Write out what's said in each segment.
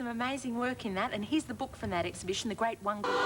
some amazing work in that, and here's the book from that exhibition, The Great One Good Book.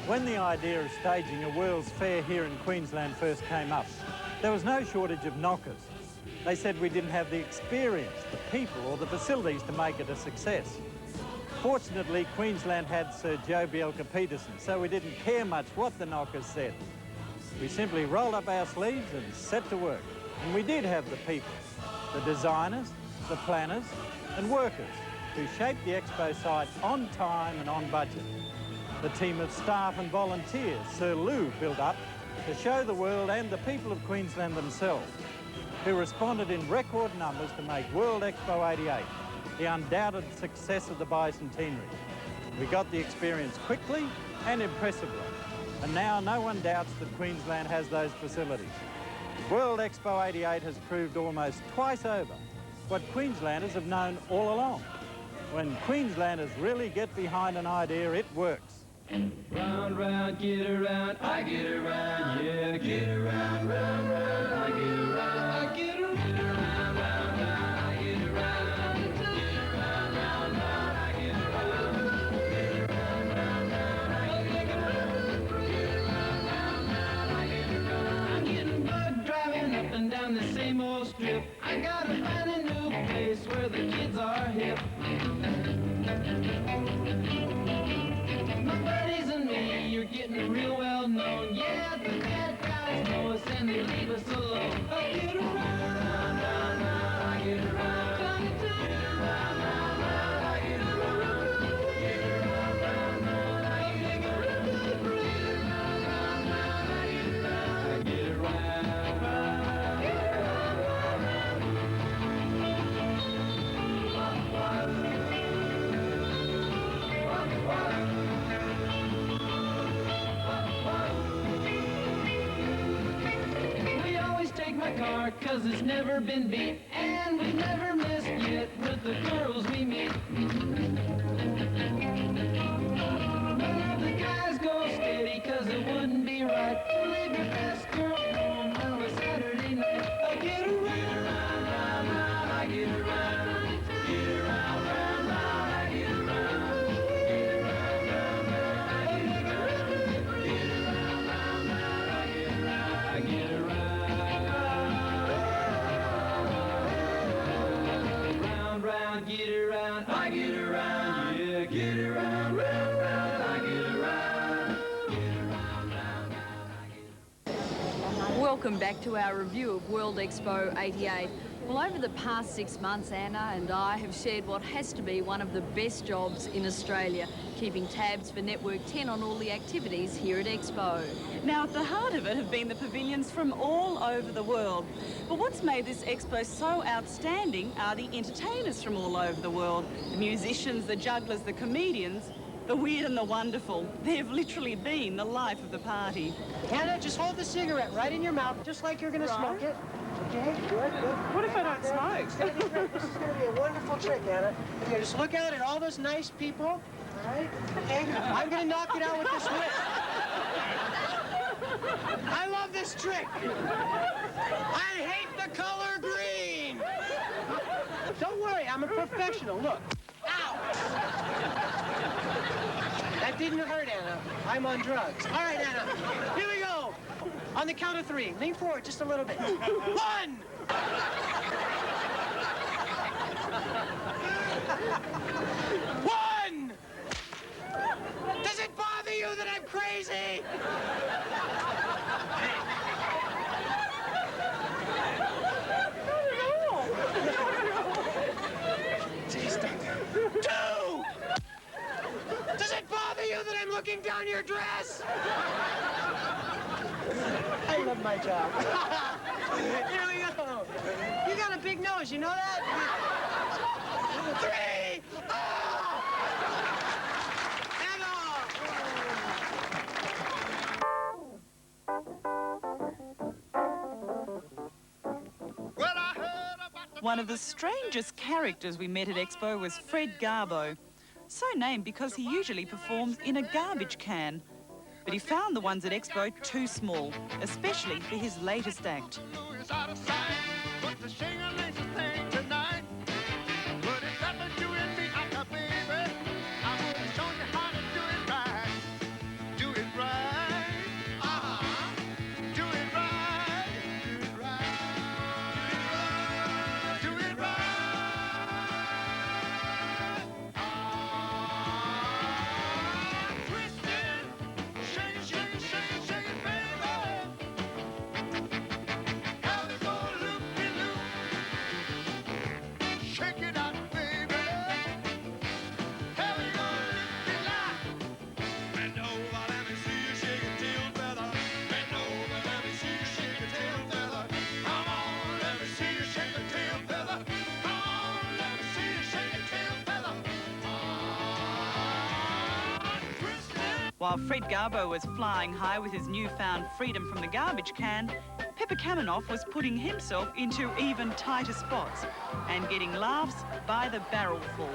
When the idea of staging a World's Fair here in Queensland first came up, there was no shortage of knockers. They said we didn't have the experience, the people or the facilities to make it a success. Fortunately, Queensland had Sir Joe Bielka-Peterson, so we didn't care much what the knockers said. We simply rolled up our sleeves and set to work. And we did have the people, the designers, the planners and workers who shaped the Expo site on time and on budget. The team of staff and volunteers Sir Lou built up to show the world and the people of Queensland themselves, who responded in record numbers to make World Expo 88 the undoubted success of the bicentenary. We got the experience quickly and impressively, and now no one doubts that Queensland has those facilities. World Expo 88 has proved almost twice over what Queenslanders have known all along. When Queenslanders really get behind an idea, it works. Round, round, get around, I get around, yeah, get around, round, round, I get around, I get around, round, round, I get around, get around, round, round, I get around, get around, round, round, I get around, get around, round, round, I get around. I'm getting bugged driving up and down the same old strip. I gotta find a new place where the kids are hip. Getting real well known, yeah, the bad guys know us and they leave us alone. I get around, round, round, I get around, get around, round, round, I get around, get around, round, round, I get around, get around, round, round, I get around, get around, car, 'cause it's never been beat, and we've never missed yet with the girls we meet. None of the guys go steady, 'cause it wouldn't be right to leave your best girl home on a Saturday night. I get around, round, round, I get around, get around, round, round, I get around, get around, round, round, I get around, get around, round, round, I get around, I get around. Get around, I get around, yeah, get around, round, round, I get around, get around, round, round, I get around. Welcome back to our review of World Expo 88. Well, over the past 6 months, Anna and I have shared what has to be one of the best jobs in Australia, keeping tabs for Network 10 on all the activities here at Expo. Now, at the heart of it have been the pavilions from all over the world. But what's made this Expo so outstanding are the entertainers from all over the world. The musicians, the jugglers, the comedians, the weird and the wonderful. They've literally been the life of the party. Hannah, just hold the cigarette right in your mouth, just like you're going to smoke it. Okay, good, good. What if I don't smoke? It's gonna be great. This is going to be a wonderful trick, Hannah. Okay, just look out at all those nice people, all right? Okay, I'm going to knock it out with this whip. I love this trick. I hate the color green. Don't worry, I'm a professional. Look. Ow! That didn't hurt, Anna. I'm on drugs. All right, Anna. Here we go. On the count of 3. Lean forward just a little bit. 1! One! Does it bother you that I'm crazy? looking down your dress? I love my job. Here we go. You got a big nose, you know that? 3! Oh! And One of the strangest characters we met at Expo was Fred Garbo, so named because he usually performs in a garbage can. But he found the ones at Expo too small, especially for his latest act. While Fred Garbo was flying high with his newfound freedom from the garbage can, Pepper Kaminoff was putting himself into even tighter spots and getting laughs by the barrelful.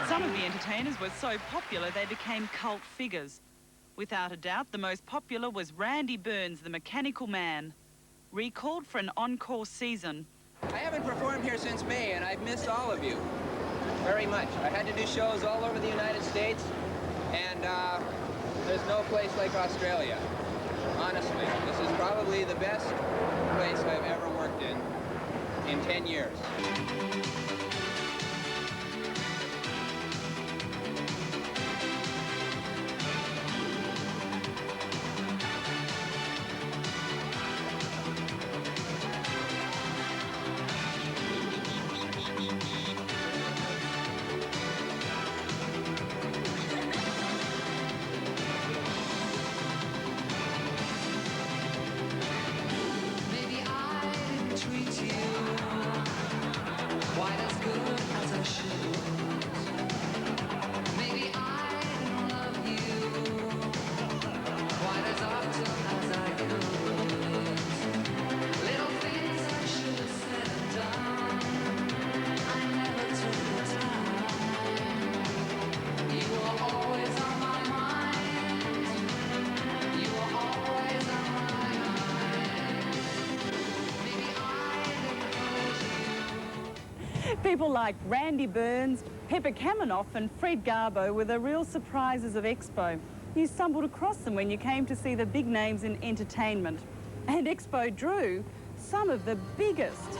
Some of the entertainers were so popular they became cult figures. Without a doubt, the most popular was Randy Burns, the Mechanical Man. Recalled for an encore season. I haven't performed here since May, and I've missed all of you very much. I had to do shows all over the United States, and there's no place like Australia. Honestly, this is probably the best place I've ever worked in 10 years. People like Randy Burns, Pepper Kaminoff and Fred Garbo were the real surprises of Expo. You stumbled across them when you came to see the big names in entertainment. And Expo drew some of the biggest.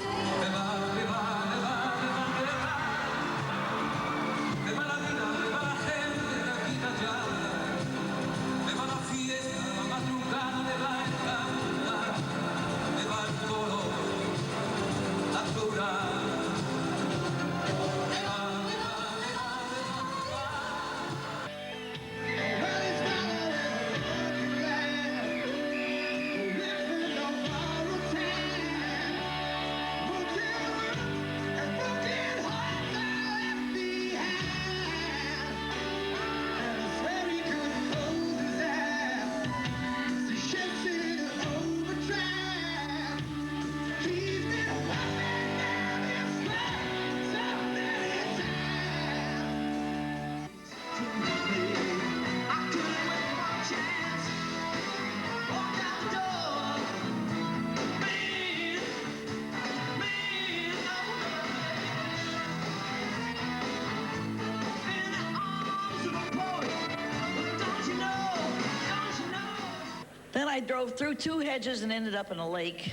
Then I drove through 2 hedges and ended up in a lake.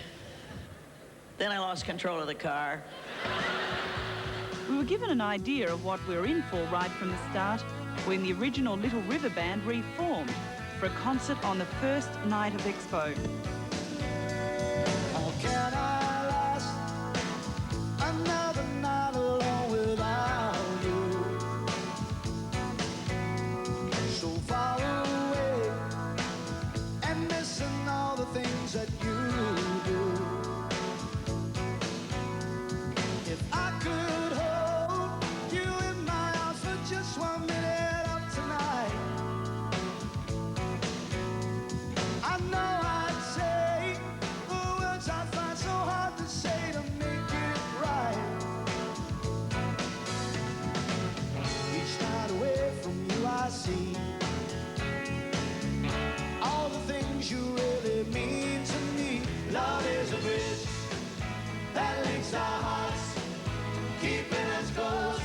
Then I lost control of the car. We were given an idea of what we were in for right from the start when the original Little River Band reformed for a concert on the first night of Expo. How can I last another night alone without you? So far away and missing all the things that you do. If I could hold you in my arms for just 1 minute of tonight, I know I'd say the words I find so hard to say to make it right. Each night away from you I see all the things you really mean to me. Love is a bridge that links our hearts, keeping us close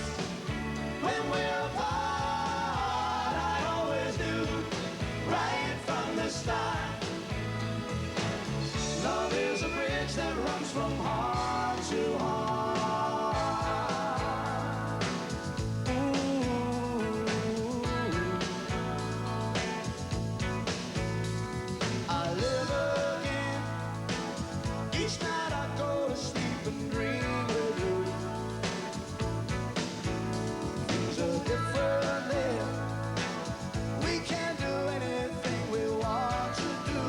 when we're apart. I always knew right from the start. Love is a bridge that runs from heart to heart. Ooh. I live again. Each night I go to sleep and dream with you. Things are different there. We can do anything we want to do.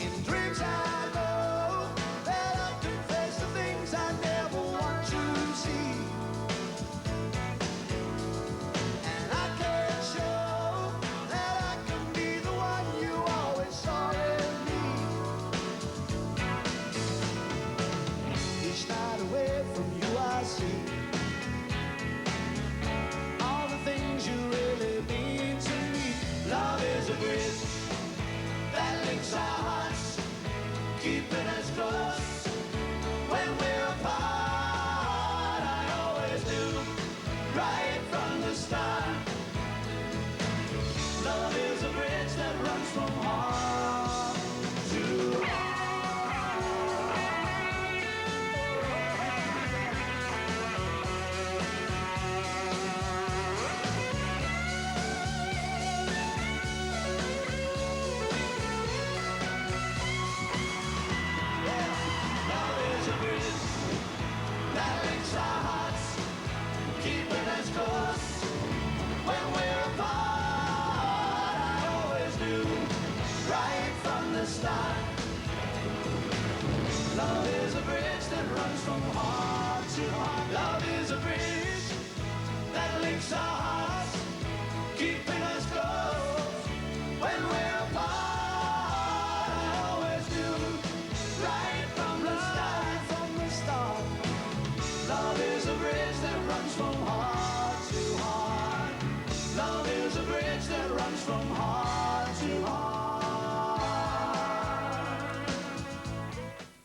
In dreams I know that I can face the things I never want to see. And I can show that I can be the one you always saw in me. Each night away from you I see all the things you really mean to me. Love is a bridge that links our hearts, keeping us close when we're apart. I always knew right from the start. Love is a bridge that runs from heart to Love is a bridge that links our hearts, keeping us close when we're apart. I always knew right from the start. Love is a bridge that runs from heart to heart. Love is a bridge that links our hearts, keeping us close when we're apart. I always knew right from the start. Love is a bridge that runs from heart to heart. Love is a bridge that runs from heart to heart.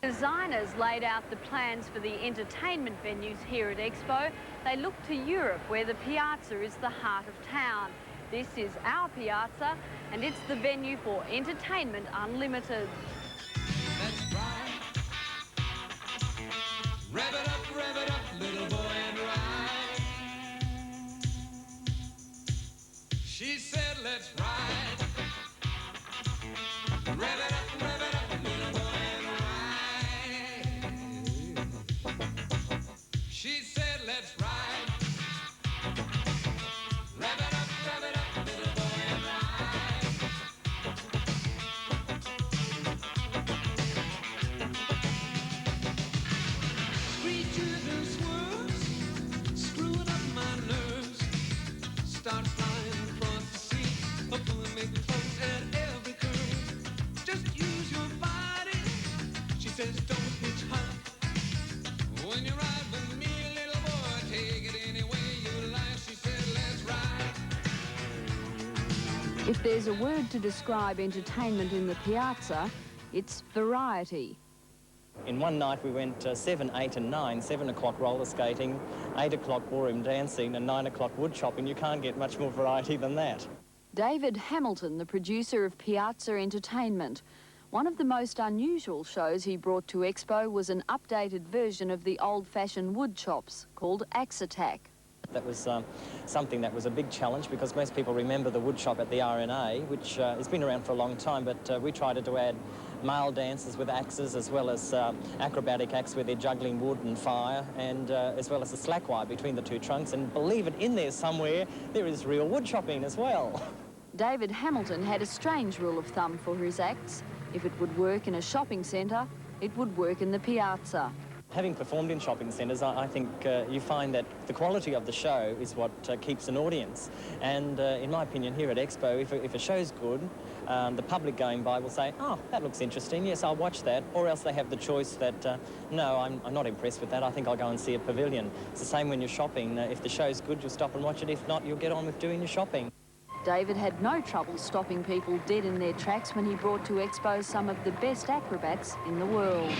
Designers laid out the plans for the entertainment venues here at Expo. They looked to Europe, where the Piazza is the heart of town. This is our Piazza, and it's the venue for Entertainment Unlimited. Let's ride. Rev it up, little boy, and ride. She said, let's ride. Rev it up, little boy, and ride. She said, let's ride. Rev it up, little boy, and ride. Screeches and swerves, screwing up my nerves. Start flying across the seas, pulling me close at every curve. Just use your body, she says, don't hitchhike. When you ride with me, little boy, take it in. If there's a word to describe entertainment in the Piazza, it's variety. In one night we went 7, 8 and 9, 7 o'clock roller skating, 8 o'clock ballroom dancing and 9 o'clock wood chopping. You can't get much more variety than that. David Hamilton, the producer of Piazza Entertainment. One of the most unusual shows he brought to Expo was an updated version of the old-fashioned wood chops called Axe Attack. That was something that was a big challenge because most people remember the wood chop at the RNA, which has been around for a long time, but we tried to add male dancers with axes as well as acrobatic acts where they're juggling wood and fire, and as well as a slack wire between the two trunks, and believe it, in there somewhere there is real wood chopping as well. David Hamilton had a strange rule of thumb for his acts. If it would work in a shopping centre, it would work in the Piazza. Having performed in shopping centres, I think you find that the quality of the show is what keeps an audience. And in my opinion, here at Expo, if a show's good, the public going by will say, oh, that looks interesting, yes, I'll watch that. Or else they have the choice that, no, I'm not impressed with that, I think I'll go and see a pavilion. It's the same when you're shopping. If the show's good, you'll stop and watch it. If not, you'll get on with doing your shopping. David had no trouble stopping people dead in their tracks when he brought to Expo some of the best acrobats in the world.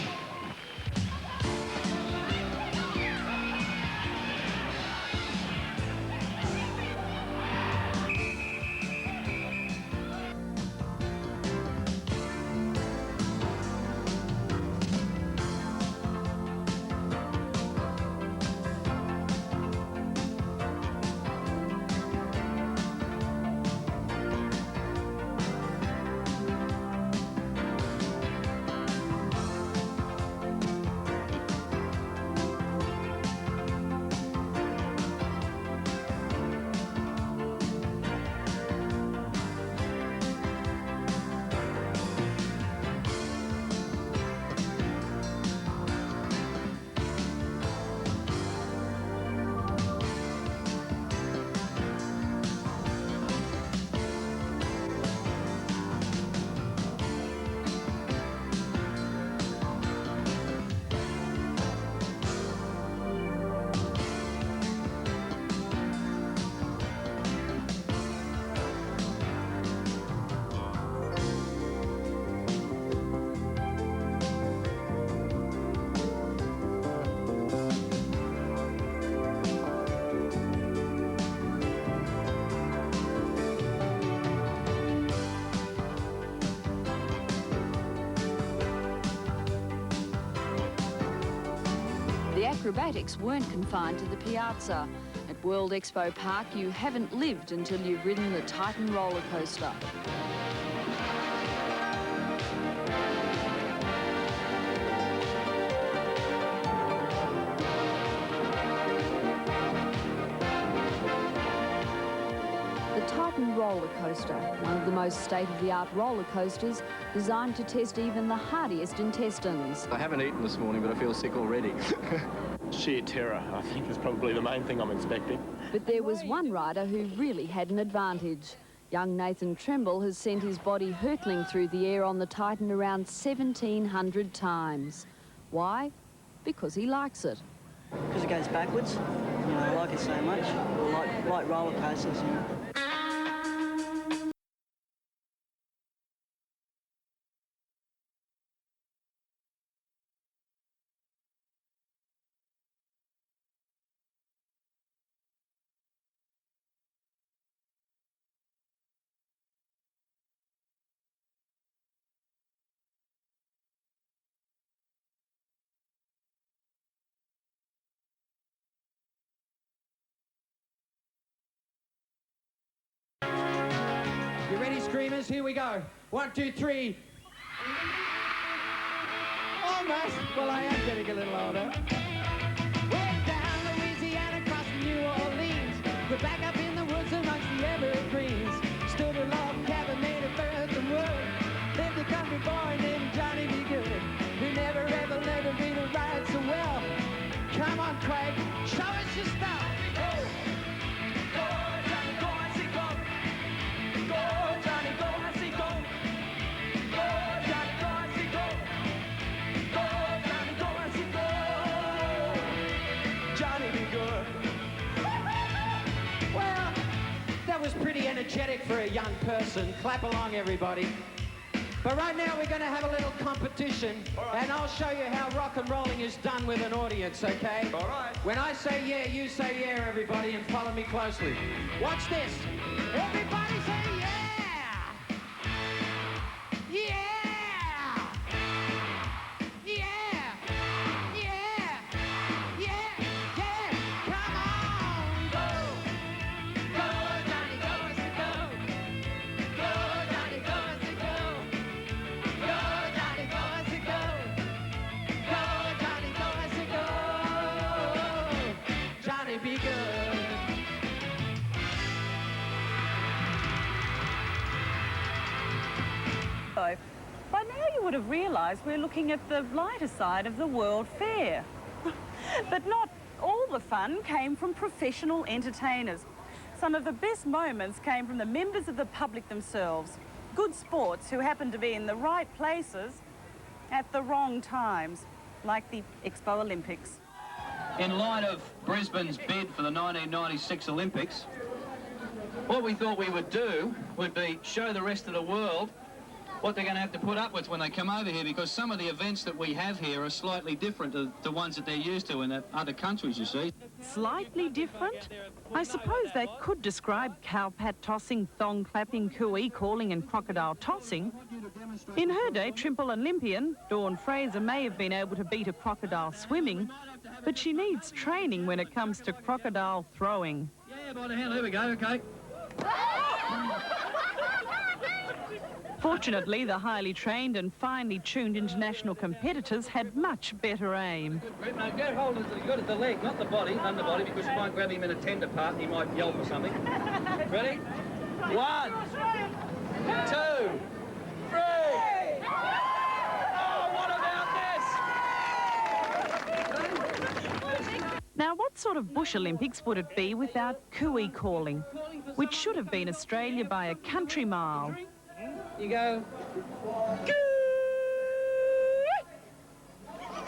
The acrobatics weren't confined to the Piazza. At World Expo Park, you haven't lived until you've ridden the Titan roller coaster. The Titan roller coaster, one of the most state-of-the-art roller coasters, designed to test even the hardiest intestines. I haven't eaten this morning, but I feel sick already. Sheer terror, I think, is probably the main thing I'm expecting. But there was one rider who really had an advantage. Young Nathan Tremble has sent his body hurtling through the air on the Titan around 1,700 times. Why? Because he likes it. Because it goes backwards. You know, I like it so much. I like roller coasters. You know. You ready, screamers? Here we go. 1, 2, 3. Almost. Well, I am getting a little older. Way down Louisiana, crossing New Orleans. We're back up in the woods amongst the evergreens. Stood a log cabin made of earth and wood. Lived a country boy named Johnny B. Good, who never ever learned to read or write so well. Come on, Craig, show us your stuff. Well, energetic for a young person. Clap along, everybody. But right now we're going to have a little competition, and I'll show you how rock and rolling is done with an audience, okay? All right. When I say yeah, you say yeah, everybody, and follow me closely. Watch this. Everybody say yeah! Yeah! Yeah! Yeah! Yeah! Yeah! Come on! Go! Go, Johnny, go, I say go! Go, Johnny, go, I say go! Go, Johnny, go, I say go! Go, Johnny, go, I say go! Johnny, be good! By now you would have realised we're looking at the lighter side of the World Fair. But not all the fun came from professional entertainers. Some of the best moments came from the members of the public themselves, good sports who happened to be in the right places at the wrong times, like the Expo Olympics. In light of Brisbane's bid for the 1996 Olympics, what we thought we would do would be show the rest of the world what they're going to have to put up with when they come over here, because some of the events that we have here are slightly different to the ones that they're used to in other countries, you see. Slightly different? I suppose they could describe cowpat tossing, thong clapping, cooey calling and crocodile tossing. In her day, Trimble Olympian Dawn Fraser may have been able to beat a crocodile swimming, but she needs training when it comes to crocodile throwing. Yeah, by the hand, here we go, okay. Fortunately, the highly trained and finely tuned international competitors had much better aim. Now, get hold of the leg, not the body, underbody, because you might grab him in a tender part and he might yelp or something. Ready? 1, 2, 3. Oh, what about this? Now, what sort of bush Olympics would it be without cooey calling, which should have been Australia by a country mile? You go.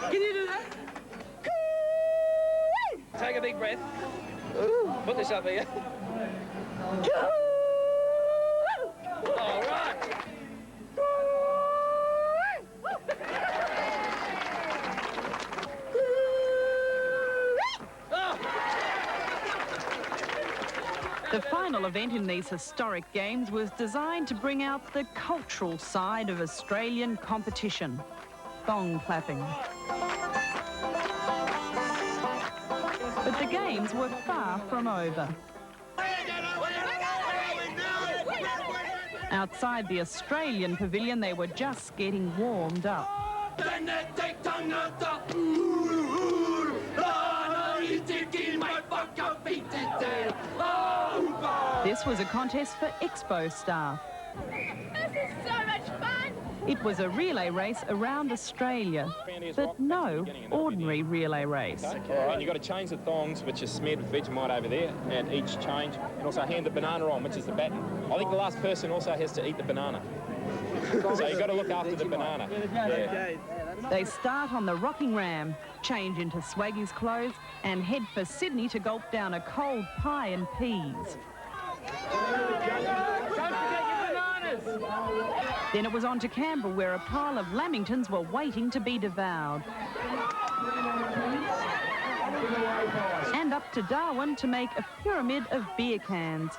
Can you do that? Take a big breath. Put this up here. All right. The final event in these historic games was designed to bring out the cultural side of Australian competition, thong clapping. But the games were far from over. Outside the Australian pavilion, they were just getting warmed up. This was a contest for Expo staff. This is so much fun! It was a relay race around Australia, but no ordinary relay race. All right, and you've got to change the thongs, which are smeared with Vegemite over there, at each change, and also hand the banana on, which is the baton. I think the last person also has to eat the banana. So you've got to look after the banana. Yeah. They start on the rocking ram, change into Swaggy's clothes, and head for Sydney to gulp down a cold pie and peas. Don't forget your bananas! Then it was on to Canberra, where a pile of lamingtons were waiting to be devoured. And up to Darwin to make a pyramid of beer cans.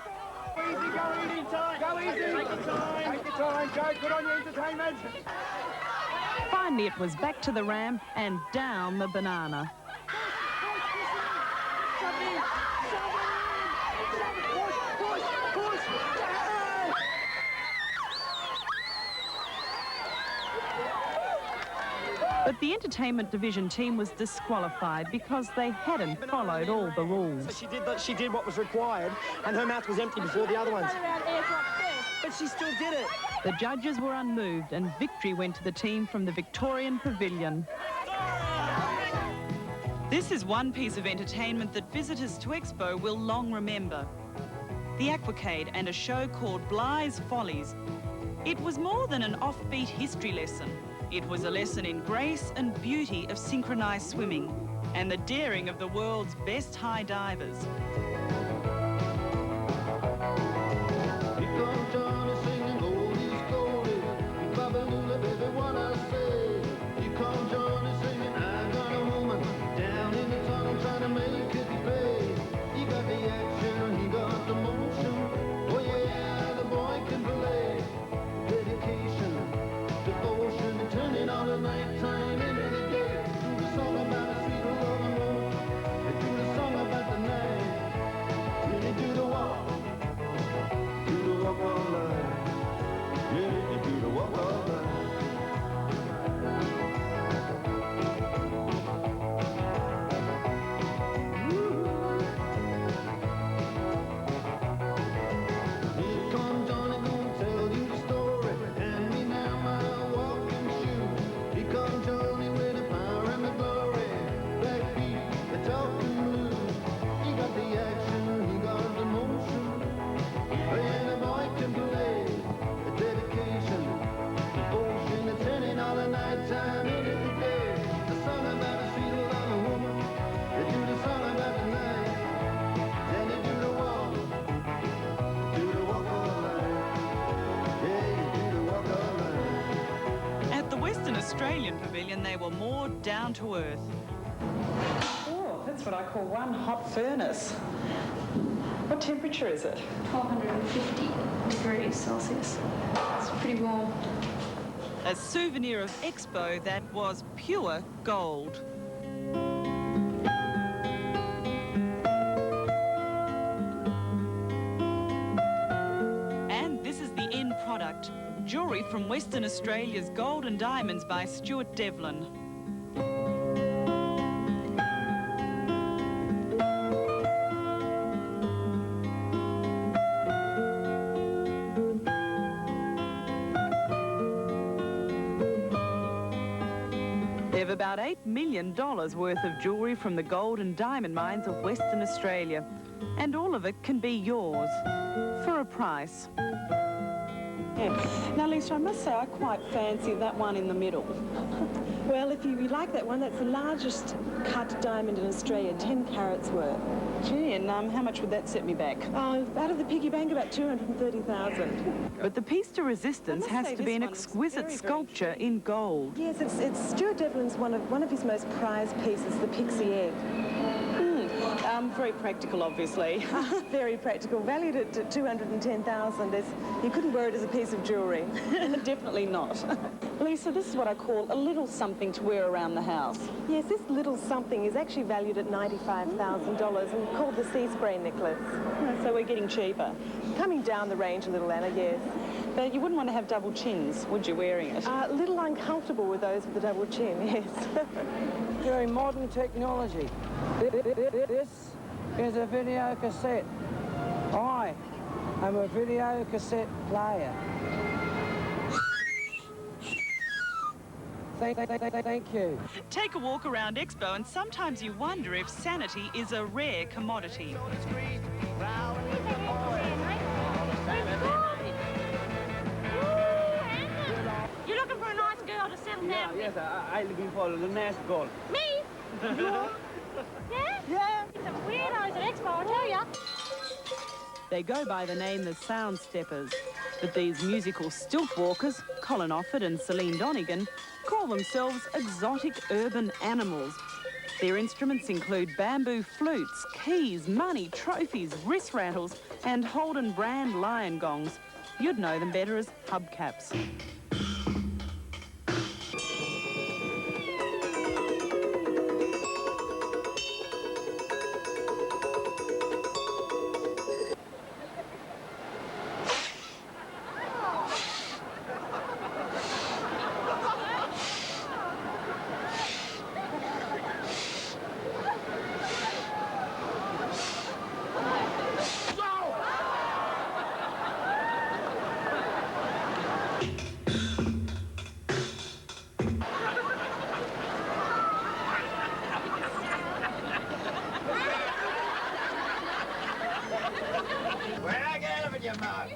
Go easy, go easy, go easy! Take your time! Take your time, Joe, good on your entertainment! Finally, it was back to the ramp and down the banana. But the entertainment division team was disqualified because they hadn't followed all the rules. So she did what was required, and her mouth was empty before the other ones. But she still did it. The judges were unmoved, and victory went to the team from the Victorian Pavilion. This is one piece of entertainment that visitors to Expo will long remember. The Aquacade and a show called Bligh's Follies. It was more than an offbeat history lesson. It was a lesson in grace and beauty of synchronised swimming and the daring of the world's best high divers. were more down to earth. Oh, that's what I call one hot furnace. What temperature is it? 1250 degrees Celsius. It's pretty warm. A souvenir of Expo that was pure gold. And this is the end product. Jewellery from Western Australia's Gold and Diamonds by Stuart Devlin. They've about $8 million worth of jewellery from the gold and diamond mines of Western Australia. And all of it can be yours for a price. Yeah. Now, Lisa, I must say I quite fancy that one in the middle. Well, if you like that one, that's the largest cut diamond in Australia, 10 carats worth. Gee, and how much would that set me back? Oh, out of the piggy bank, about 230,000. But the piece de resistance has to be an exquisite sculpture in gold. Yes, it's Stuart Devlin's one of his most prized pieces, the Pixie Egg. Very practical, obviously. Very practical. Valued at 210,000. You couldn't wear it as a piece of jewellery. Definitely not. Lisa, this is what I call a little something to wear around the house. Yes, this little something is actually valued at $95,000 and called the sea spray necklace. So we're getting cheaper. Coming down the range a little, Anna, yes. But you wouldn't want to have double chins, would you, wearing it? A little uncomfortable with those with the double chin, yes. Very modern technology. This is a video cassette. I am a video cassette player. Thank you. Take a walk around Expo and sometimes you wonder if sanity is a rare commodity. You're looking for a nice girl to settle down with? Yes, I'm looking for a nice girl. Me? Yeah? Yeah? Some weirdos at Expo, I tell ya. They go by the name the Sound Steppers, but these musical stilt walkers, Colin Offord and Celine Donegan, call themselves exotic urban animals. Their instruments include bamboo flutes, keys, money, trophies, wrist rattles, and Holden brand lion gongs. You'd know them better as hubcaps.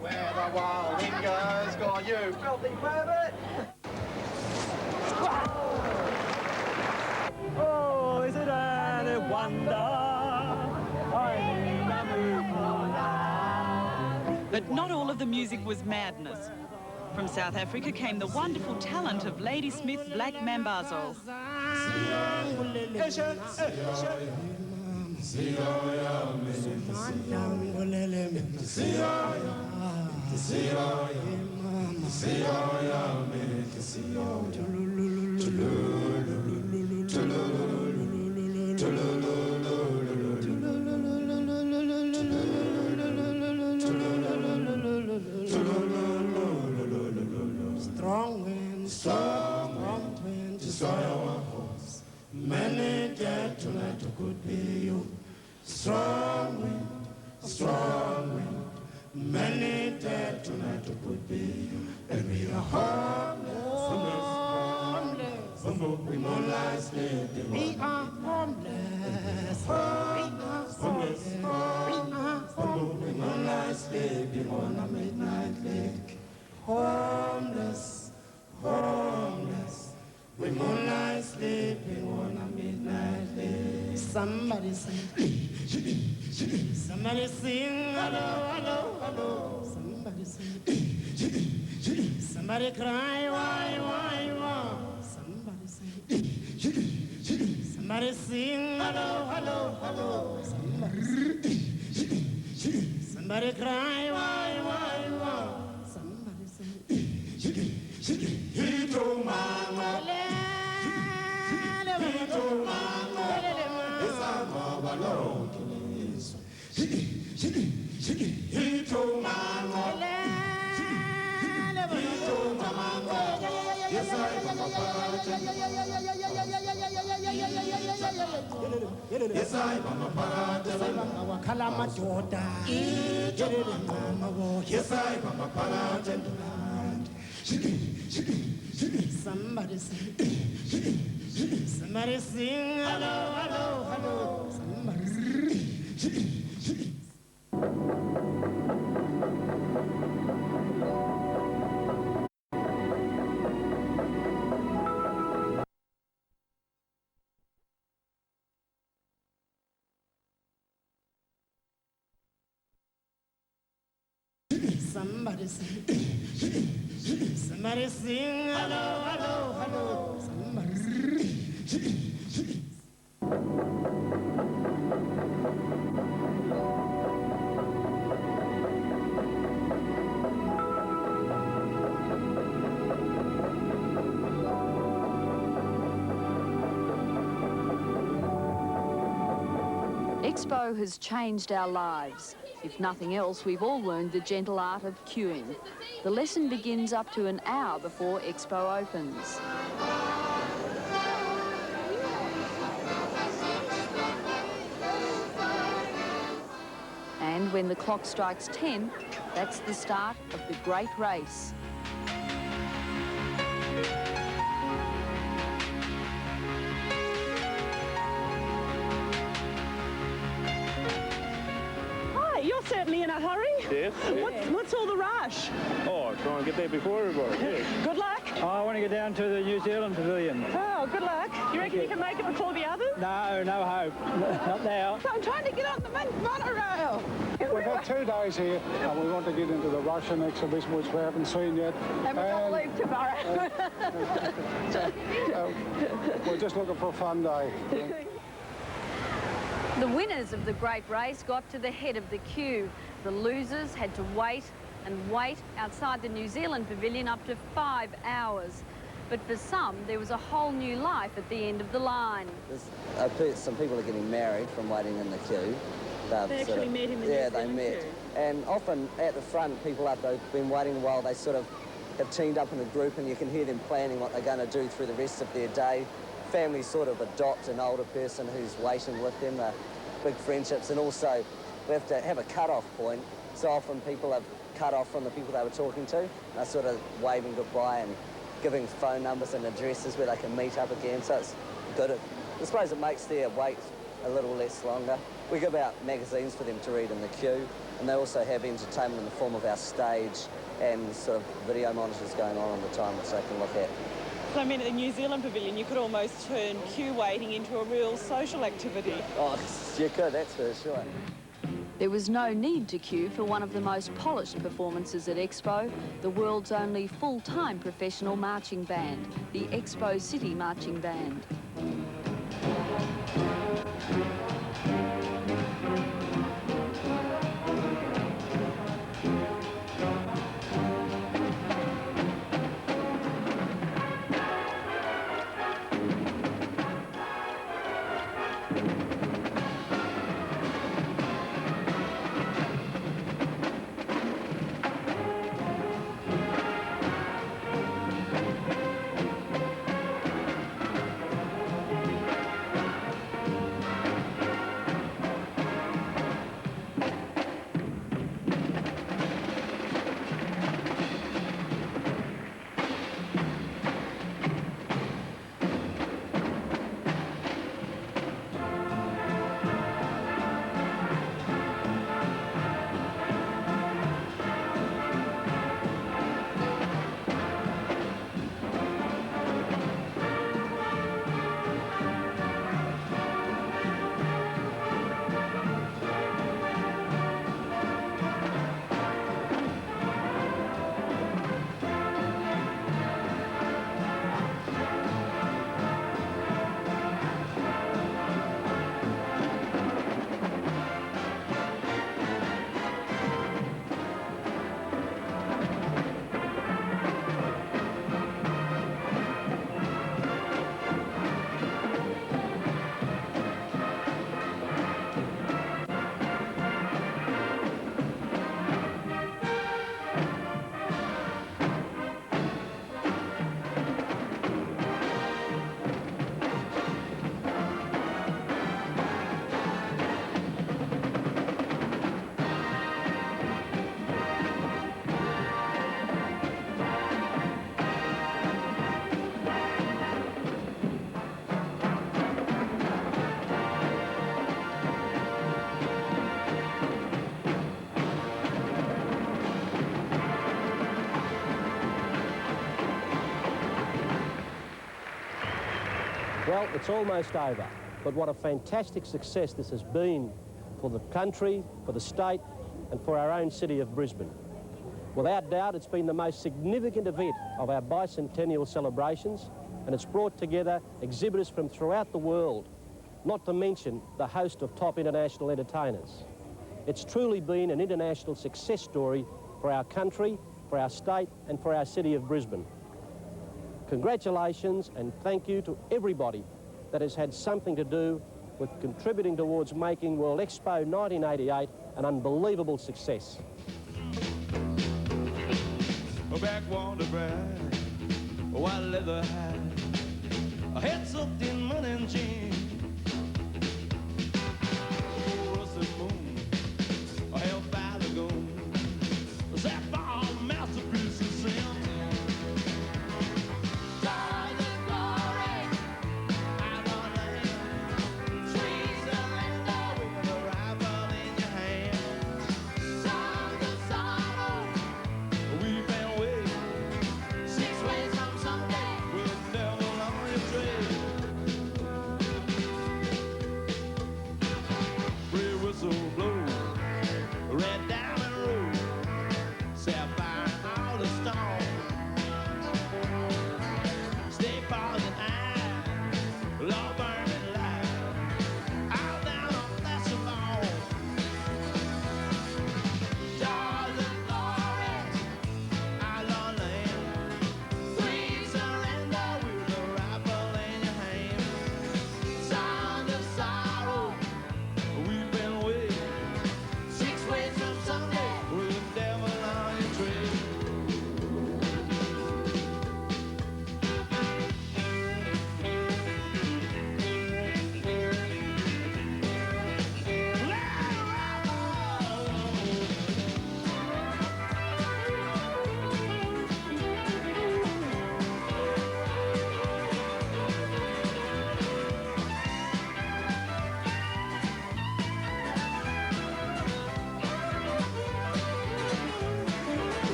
Where the wild dingoes go, you filthy pervert! Oh, is it any wonder? But not all of the music was madness. From South Africa came the wonderful talent of Ladysmith Black Mambazo. Strong wind, destroy our hopes. Many dead tonight could be you. Strong wind, many dead tonight could be you. And we are homeless, we moonlight sleeping. We are homeless, we moonlight sleeping on a midnight lake. Homeless, we moonlight sleeping on a midnight lake. Somebody sing, somebody sing, hello, hello, hello. Somebody sing, somebody cry, why, why. Somebody sing. Somebody sing, hello, hello, hello. Somebody sing. Somebody cry, why, why. Somebody sing. He told mama. He told mama. It's our mama, Lord. He told mama. He told mama. Yes, I mama parada. Kalama daughter. Yes, I mama parada. Somebody sing. Somebody sing. Hello, hello, hello. Somebody sing. Somebody sing. Somebody sing. Hello, hello, hello. Somebody sing. Expo has changed our lives. If nothing else, we've all learned the gentle art of queuing. The lesson begins up to an hour before Expo opens. And when the clock strikes 10, that's the start of the great race. You're certainly in a hurry. Yes. What's all the rush? Oh, try and get there before everybody. Yes. Good luck. I want to get down to the New Zealand Pavilion. Oh, good luck. You reckon you can make it before the others? No hope. Not now. I'm trying to get on the monorail. We've had 2 days here and we want to get into the Russian exhibition, which we haven't seen yet. And we're going to leave tomorrow. We're just looking for a fun day. The winners of the great race got to the head of the queue. The losers had to wait and wait outside the New Zealand Pavilion up to 5 hours. But for some, there was a whole new life at the end of the line. Some people are getting married from waiting in the queue. They actually met in the New Yeah, they Zealand met. queue. And often at the front, people after they've been waiting a while, they sort of have teamed up in a group and you can hear them planning what they're going to do through the rest of their day. Families sort of adopt an older person who's waiting with them, big friendships, and also we have to have a cut-off point. So often people have cut off from the people they were talking to. They're sort of waving goodbye and giving phone numbers and addresses where they can meet up again. So it's good. I suppose it makes their wait a little less longer. We give out magazines for them to read in the queue, and they also have entertainment in the form of our stage and sort of video monitors going on all the time which they can look at. So, I mean, at the New Zealand Pavilion, you could almost turn queue waiting into a real social activity. Oh, you could, that's for sure. There was no need to queue for one of the most polished performances at Expo, the world's only full-time professional marching band, the Expo City Marching Band. Well, it's almost over, but what a fantastic success this has been for the country, for the state, and for our own city of Brisbane. Without doubt, it's been the most significant event of our bicentennial celebrations, and it's brought together exhibitors from throughout the world, not to mention the host of top international entertainers. It's truly been an international success story for our country, for our state, and for our city of Brisbane. Congratulations and thank you to everybody that has had something to do with contributing towards making World Expo 1988 an unbelievable success. Backwater bride, white leather hat, a head soaked in mud and gin. Russet moon, a hellfire lagoon, sapphire masterpieces in.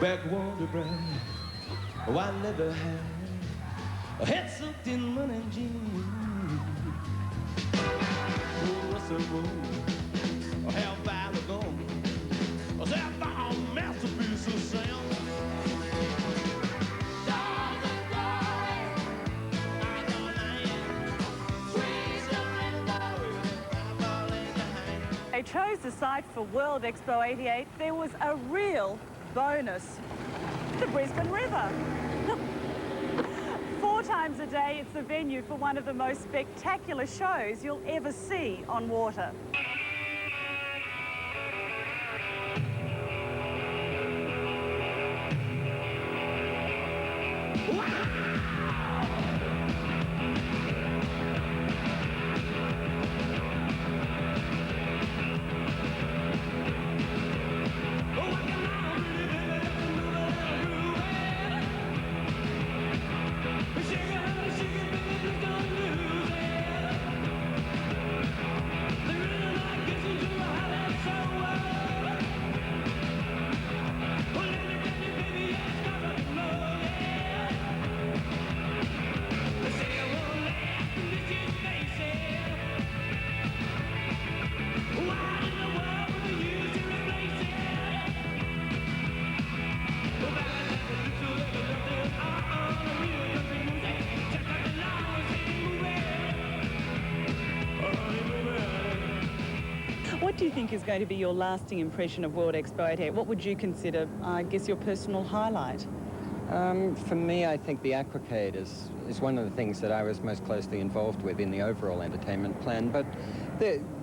Backwater bride, white leather hat, a head soaked in mud and gin. Oh, russet moon, a hellfire lagoon, a sapphire masterpiece of sound. They chose the site for World Expo 88. There was a real bonus, the Brisbane River. 4 times a day, it's the venue for one of the most spectacular shows you'll ever see on water. Shake it, shake it, baby, don't lose it. think is going to be your lasting impression of World Expo 88? What would you consider, I guess, your personal highlight? For me, I think the aquacade is one of the things that I was most closely involved with in the overall entertainment plan. But,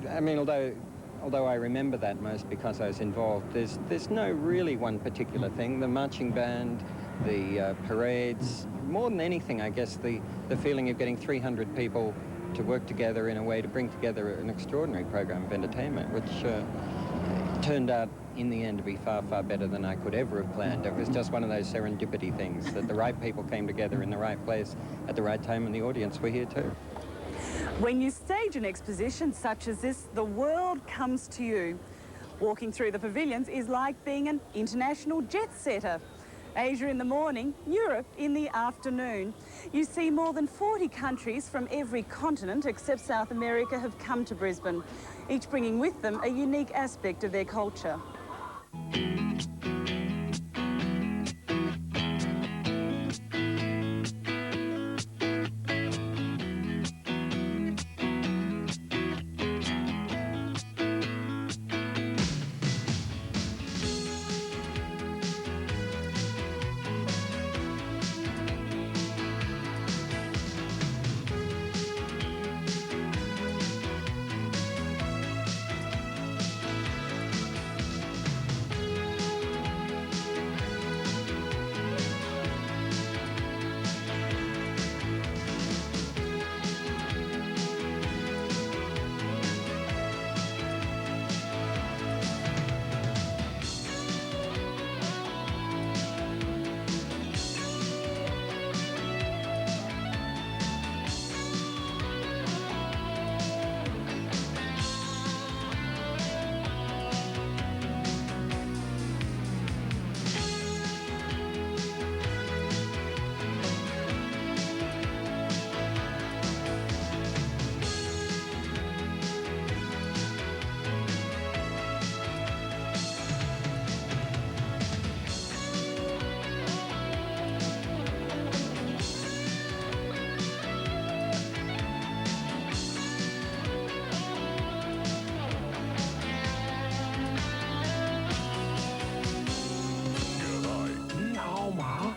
I mean, although I remember that most because I was involved, there's no really one particular thing. The marching band, the parades, more than anything, I guess, the feeling of getting 300 people to work together in a way to bring together an extraordinary program of entertainment, which turned out in the end to be far, far better than I could ever have planned. It was just one of those serendipity things that the right people came together in the right place at the right time, and the audience were here too. When you stage an exposition such as this, the world comes to you. Walking through the pavilions is like being an international jet setter. Asia in the morning, Europe in the afternoon. You see more than 40 countries from every continent except South America have come to Brisbane, each bringing with them a unique aspect of their culture.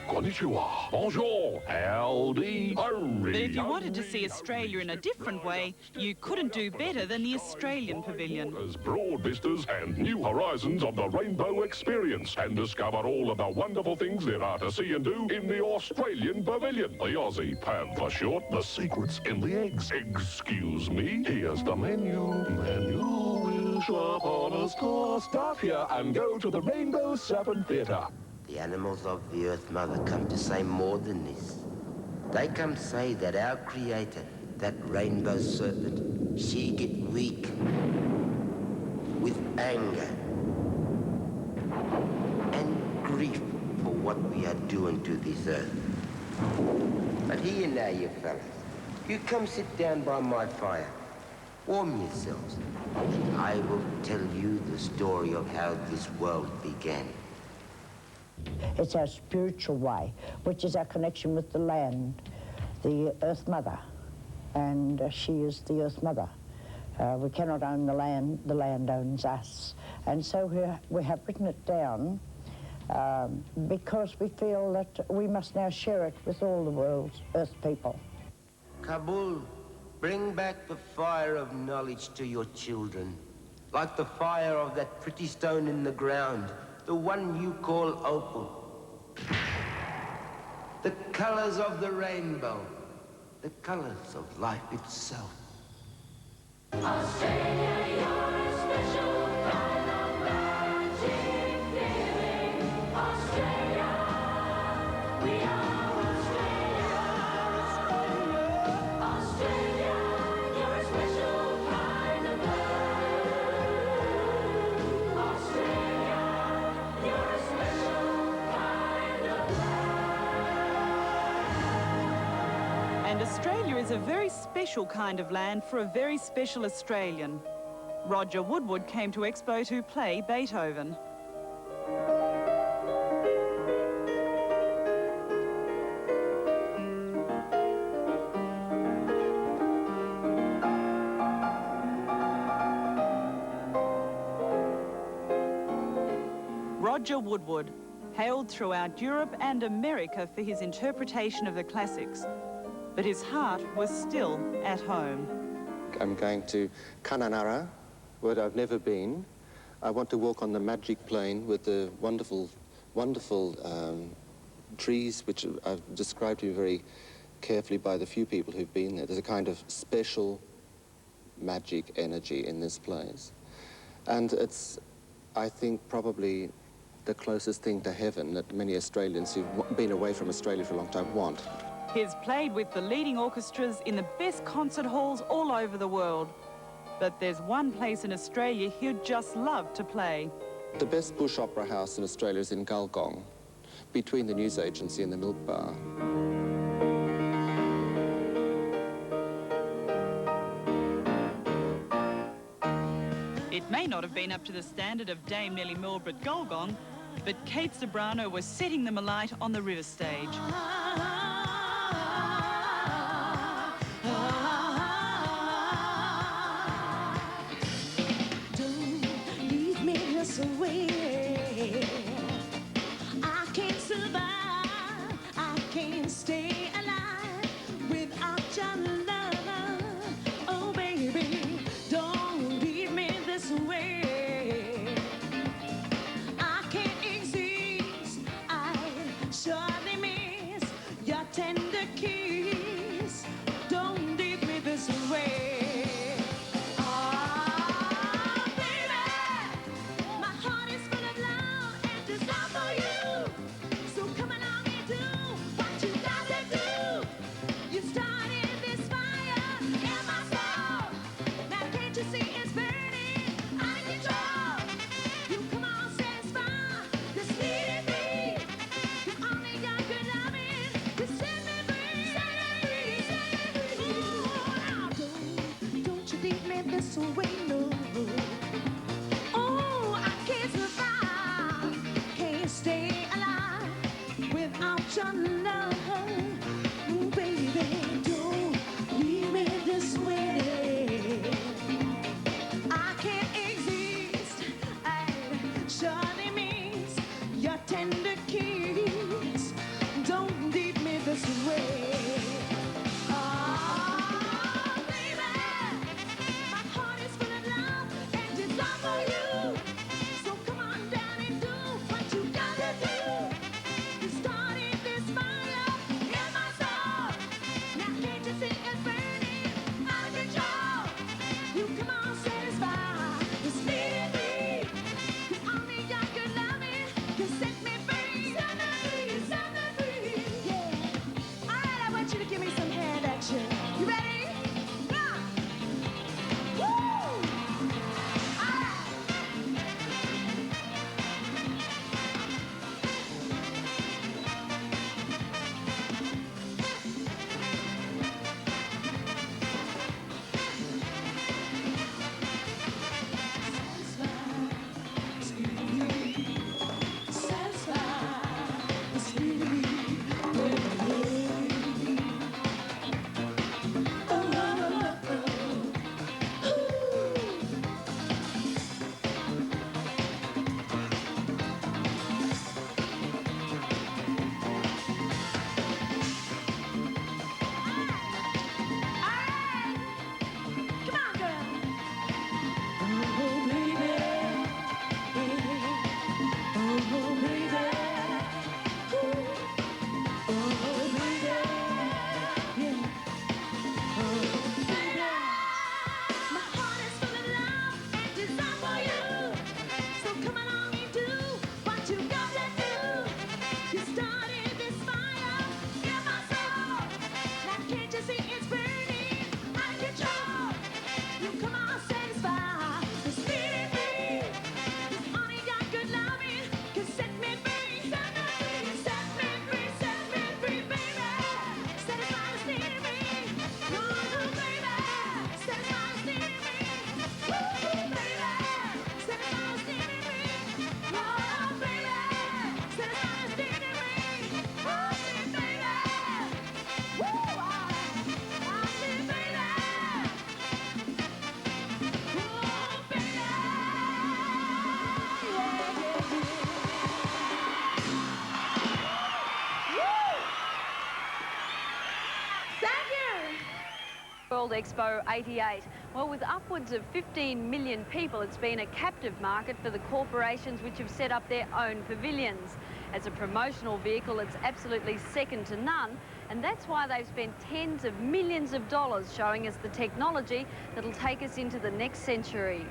Konnichiwa, bonjour, howdy, But if you wanted to see Australia in a different way, you couldn't do better than the Australian Pavilion. As broad vistas and new horizons of the rainbow experience, and discover all of the wonderful things there are to see and do in the Australian Pavilion. The Aussie Pav for short, the secrets in the eggs. Excuse me, here's the menu. Will shop on a store. Start here and go to the Rainbow Serpent Theatre. The animals of the Earth Mother come to say more than this. They come say that our Creator, that rainbow serpent, she get weak with anger and grief for what we are doing to this earth. But here now, you fellas, you come sit down by my fire. Warm yourselves. I will tell you the story of how this world began. It's our spiritual way, which is our connection with the land, the Earth Mother, and she is the Earth Mother. We cannot own the land owns us. And so we have written it down because we feel that we must now share it with all the world's Earth people. Kabul, bring back the fire of knowledge to your children, like the fire of that pretty stone in the ground, the one you call opal. The colors of the rainbow, the colors of life itself. Australia, you're a special kind of magic feeling. Australia, we are Australia. Australia, you're a special kind of bird. Australia, you're a special kind of And Australia is a very special kind of land for a very special Australian. Roger Woodward came to Expo to play Beethoven. Roger Woodward, hailed throughout Europe and America for his interpretation of the classics. But his heart was still at home. I'm going to Kununurra, where I've never been. I want to walk on the magic plain with the wonderful, wonderful trees, which I've described to you very carefully by the few people who've been there. There's a kind of special magic energy in this place. And it's, I think, probably the closest thing to heaven that many Australians who've been away from Australia for a long time want. He's played with the leading orchestras in the best concert halls all over the world. But there's one place in Australia he'd just love to play. The best bush opera house in Australia is in Gulgong, between the news agency and the Milk Bar. It may not have been up to the standard of Dame Nellie Melba at Gulgong, but Kate Sobrano was setting them alight on the river stage. Don't leave me this way. I can't survive, I can't stay alive without your love. Oh baby, don't leave me this way. I can't exist, I surely miss your tender kiss. Don't leave me this way. Ah, baby, my heart is full of love and desire. Expo 88. Well, with upwards of 15 million people, it's been a captive market for the corporations which have set up their own pavilions. As a promotional vehicle, it's absolutely second to none, and that's why they've spent tens of millions of dollars showing us the technology that'll take us into the next century.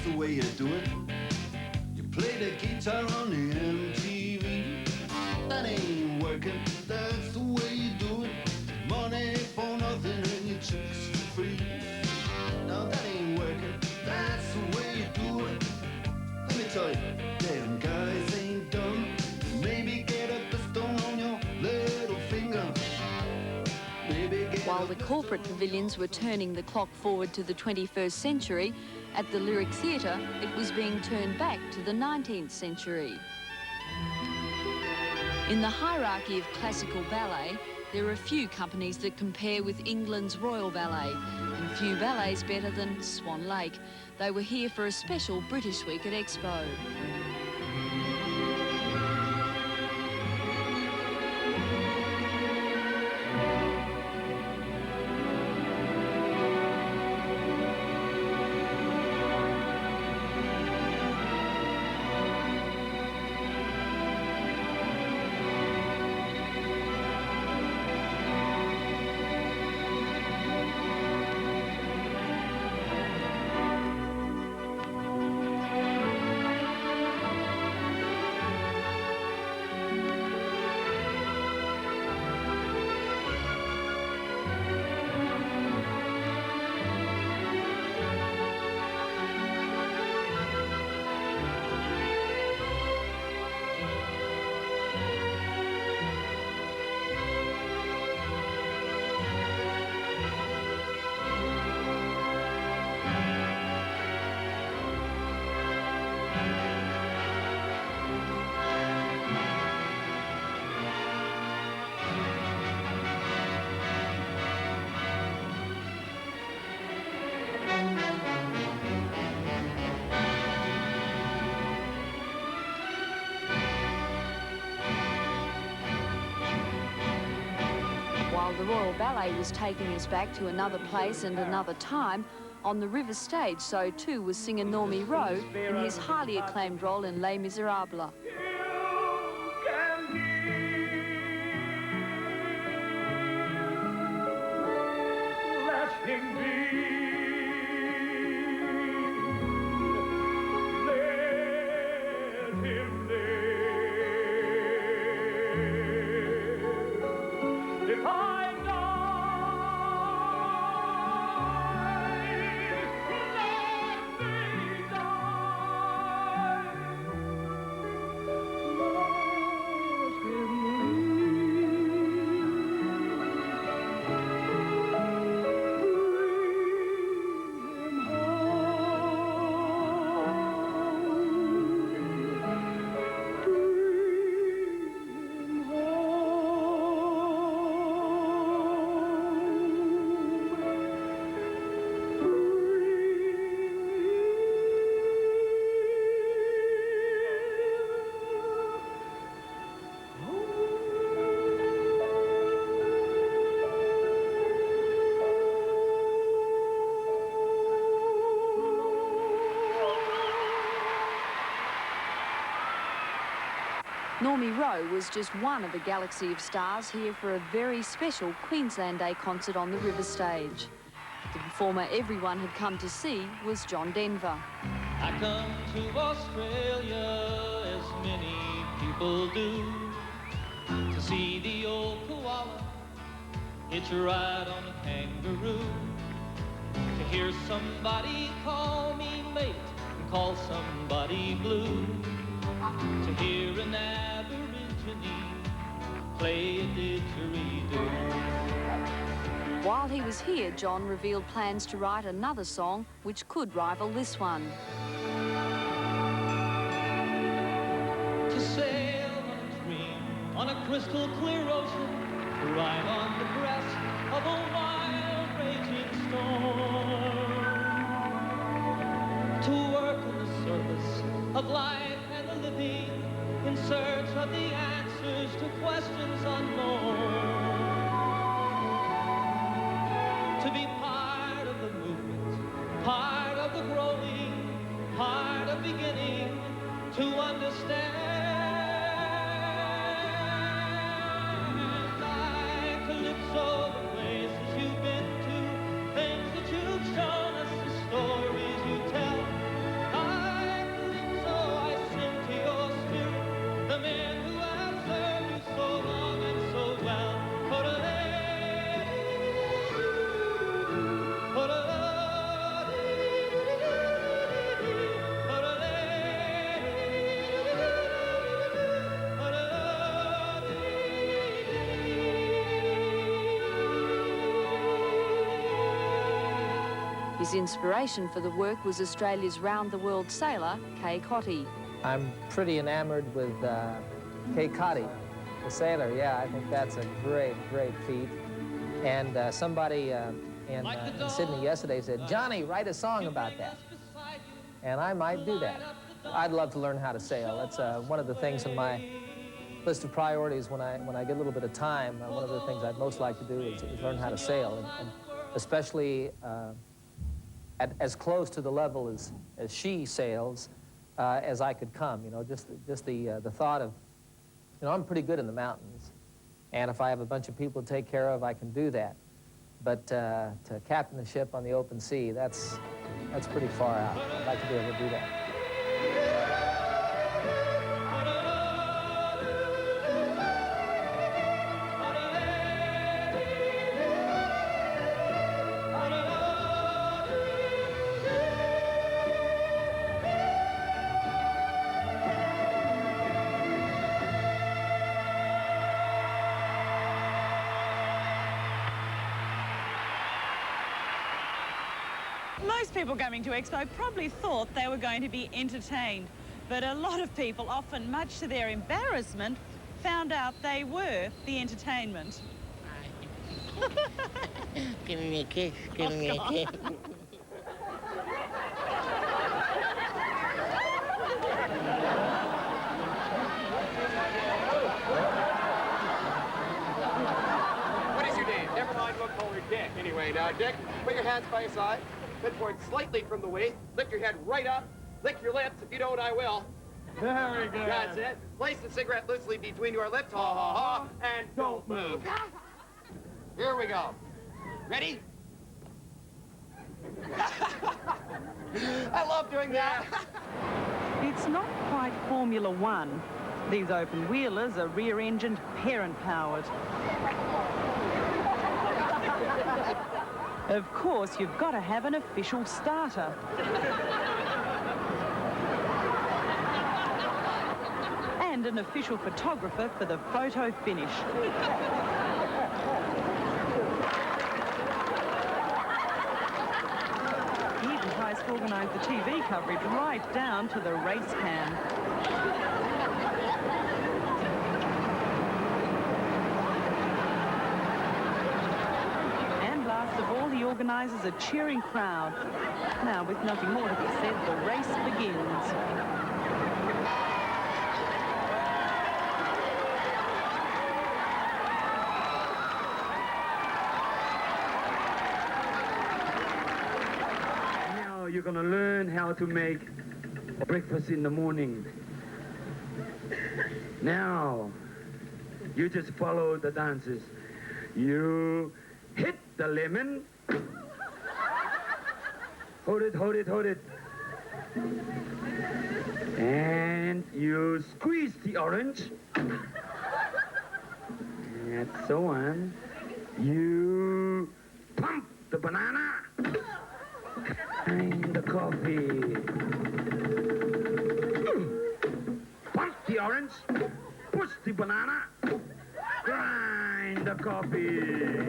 The way you do it. You play the guitar on the MTV. That ain't working, that's the way you do it. Money for nothing and your chicks for free. No, that ain't working, that's the way you do it. Let me tell you, damn guys ain't dumb. Maybe get a pistol on your little finger. While the corporate pavilions were turning the clock forward to the 21st century, at the Lyric Theatre, it was being turned back to the 19th century. In the hierarchy of classical ballet, there are few companies that compare with England's Royal Ballet, and few ballets better than Swan Lake. They were here for a special British Week at Expo. While the Royal Ballet was taking us back to another place and another time, on the river stage, so too was singer Normie Rowe in his highly acclaimed role in Les Miserables. Let him be. Let him live. If I die, let me die. Let him Normie Rowe was just one of a galaxy of stars here for a very special Queensland Day concert on the river stage. The performer everyone had come to see was John Denver. I come to Australia, as many people do, to see the old koala hitch a ride on a kangaroo, to hear somebody call me mate and call somebody blue, to hear an Aborigine play a didgeridoo. While he was here, John revealed plans to write another song which could rival this one. To sail on a dream on a crystal clear ocean, to ride on the crest of a wild raging storm, to work in the service of life and the living, in search of the answers to questions unknown, to be part of the movement, part of the growing, part of beginning to understand. Like Calypso, the places you've been to, things that you've shown us, the stories you tell. Like Calypso, I sing to your spirit, the men who have served you so long and so well. His inspiration for the work was Australia's round-the-world sailor, Kay Cotty. I'm pretty enamored with Kay Cotty, the sailor. Yeah, I think that's a great, great feat. And somebody in Sydney yesterday said, "Johnny, write a song about that." And I might do that. I'd love to learn how to sail. That's one of the things on my list of priorities when I get a little bit of time. One of the things I'd most like to do is learn how to sail, and especially at as close to the level as she sails as I could come. You know, just the thought of, you know, I'm pretty good in the mountains, and if I have a bunch of people to take care of, I can do that. But to captain the ship on the open sea, that's pretty far out. I'd like to be able to do that. Most people coming to Expo probably thought they were going to be entertained, but a lot of people, often much to their embarrassment, found out they were the entertainment. Give me a kiss, give me a kiss. What is your name? Never mind, we'll call her Dick. Anyway, now, Dick, put your hands by your side. Head forward slightly from the waist. Lift your head right up. Lick your lips. If you don't, I will. Very good. That's it. Place the cigarette loosely between your lips. Ha, ha, ha. And don't move. Here we go. Ready? I love doing that. It's not quite Formula One. These open wheelers are rear-engined, parent-powered. Of course, you've got to have an official starter. And an official photographer for the photo finish. Even tries to organise the TV coverage right down to the race cam. Of all, he organises a cheering crowd. Now, with nothing more to be said, the race begins. Now you're going to learn how to make breakfast in the morning. Now, you just follow the dances. You hit the lemon. Hold it, hold it, hold it. And you squeeze the orange. And so on. You pump the banana. And the coffee. Pump the orange. Push the banana. Grind the coffee.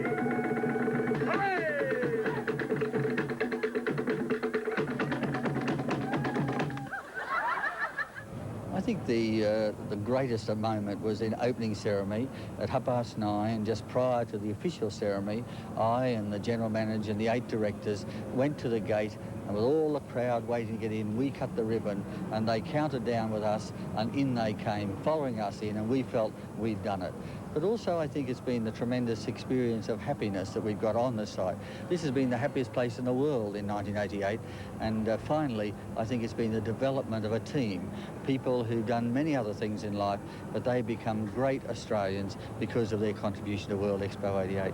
think the greatest moment was in opening ceremony at 9:30, just prior to the official ceremony. I and the general manager and the 8 directors went to the gate, and with all the crowd waiting to get in, we cut the ribbon, and they counted down with us, and in they came, following us in, and we felt we'd done it. But also I think it's been the tremendous experience of happiness that we've got on the site. This has been the happiest place in the world in 1988, and finally I think it's been the development of a team, people who've done many other things in life, but they become great Australians because of their contribution to World Expo 88.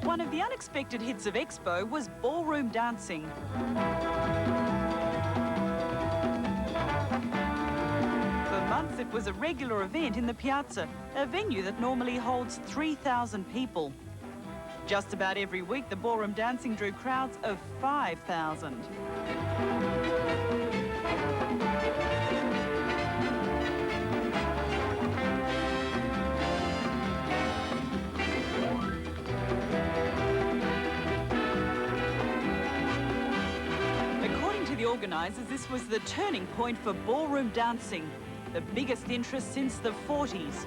One of the unexpected hits of Expo was ballroom dancing. For months it was a regular event in the Piazza, a venue that normally holds 3,000 people. Just about every week the ballroom dancing drew crowds of 5,000. According to the organisers, this was the turning point for ballroom dancing, the biggest interest since the 40s.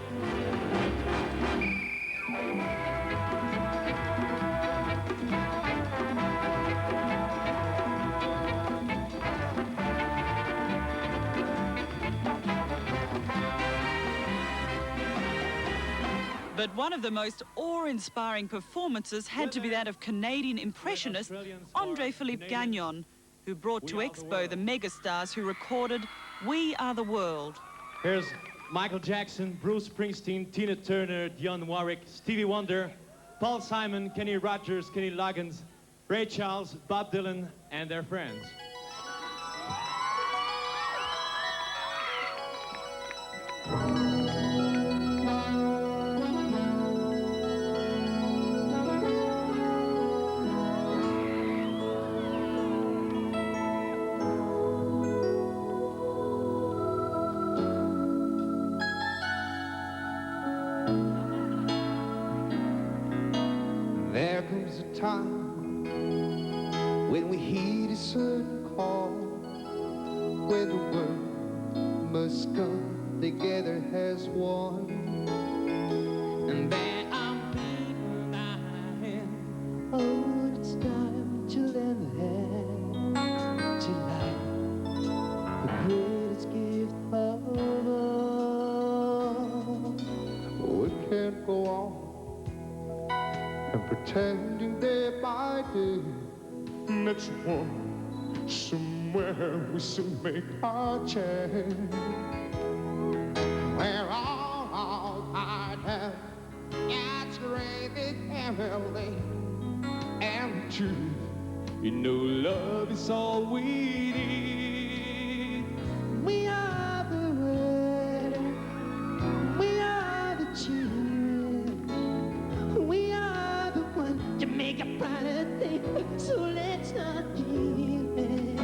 But one of the most awe-inspiring performances had to be that of Canadian impressionist André-Philippe Gagnon, who brought to Expo the megastars who recorded We Are the World. Here's Michael Jackson, Bruce Springsteen, Tina Turner, Dionne Warwick, Stevie Wonder, Paul Simon, Kenny Rogers, Kenny Loggins, Ray Charles, Bob Dylan, and their friends. There comes a time when we heed a certain call, when the world must come together as one. And there are people dying. Oh, it's time to lend a hand tonight. The greatest gift of all. Oh, it can't go on and pretending day by day. Next one, somewhere we soon make our change. We're all I have, it's great big family, and the truth, you know, love is all we need. We are the world, we are the children, we are the one to make a brighter day. So let's not give in.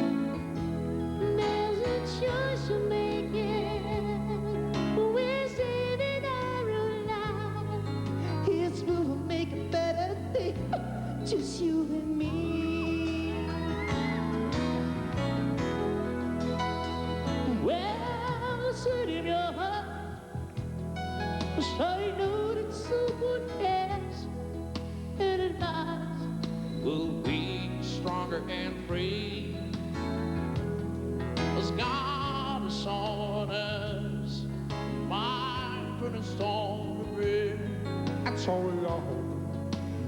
There's a choice we're making. We're saving our own lives. It's we'll make a better day. Just you and me. Well, sit in your heart. So you know that someone else and at last will be stronger and free. As God has on us, mind for the storm to bring. That's all we all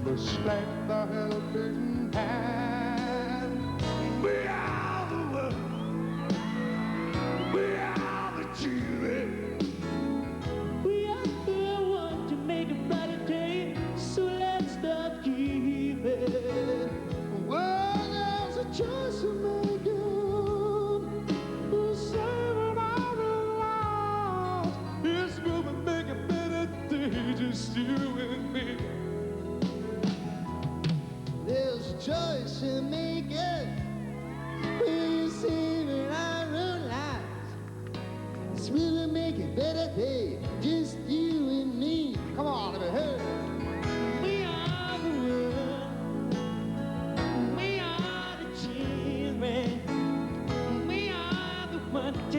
must lend the helping hand. We are the world, we are the children, we are the one to make a brighter day. So let's not give it. Well, there's a choice to make it. We'll save it our lives. This will make a better day, just you and me. There's a choice in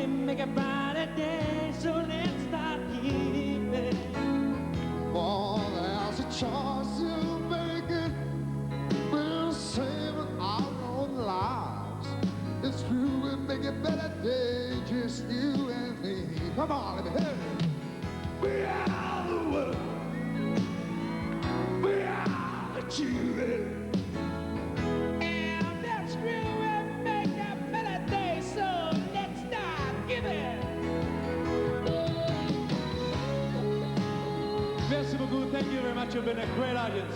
we make a brighter day, so let's start giving. For there's a choice you make it, we'll save our own lives. It's true, we make a better day, just you and me. Come on, let me hear it. We are the world. We are the children. And that's true, we make a better day, so let's start giving. Merci beaucoup. Thank you very much. You've been a great audience.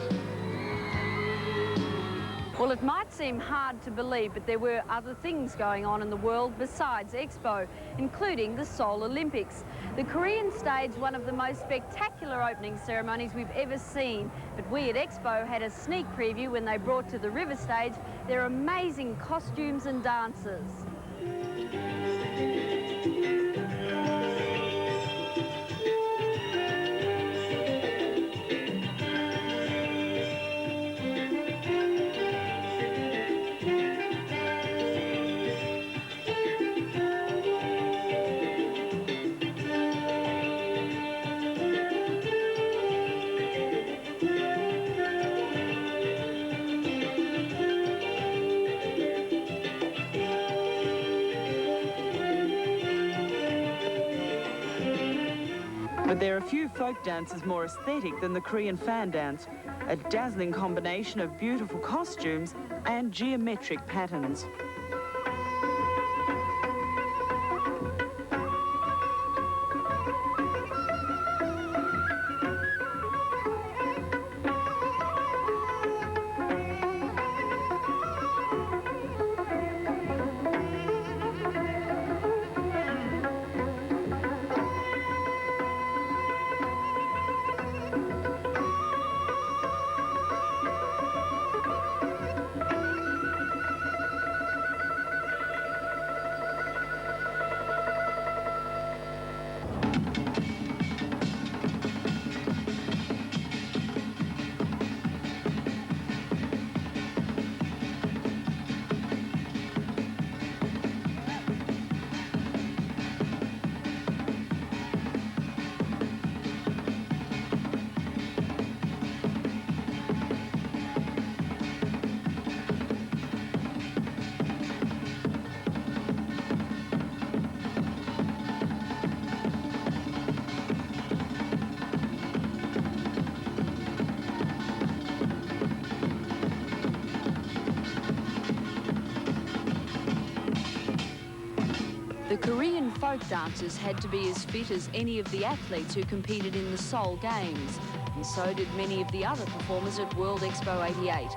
Well, it might seem hard to believe, but there were other things going on in the world besides Expo, including the Seoul Olympics. The Korean staged one of the most spectacular opening ceremonies we've ever seen, but we at Expo had a sneak preview when they brought to the river stage their amazing costumes and dances. But there are few folk dances more aesthetic than the Korean fan dance, a dazzling combination of beautiful costumes and geometric patterns. The Korean folk dancers had to be as fit as any of the athletes who competed in the Seoul Games, and so did many of the other performers at World Expo 88.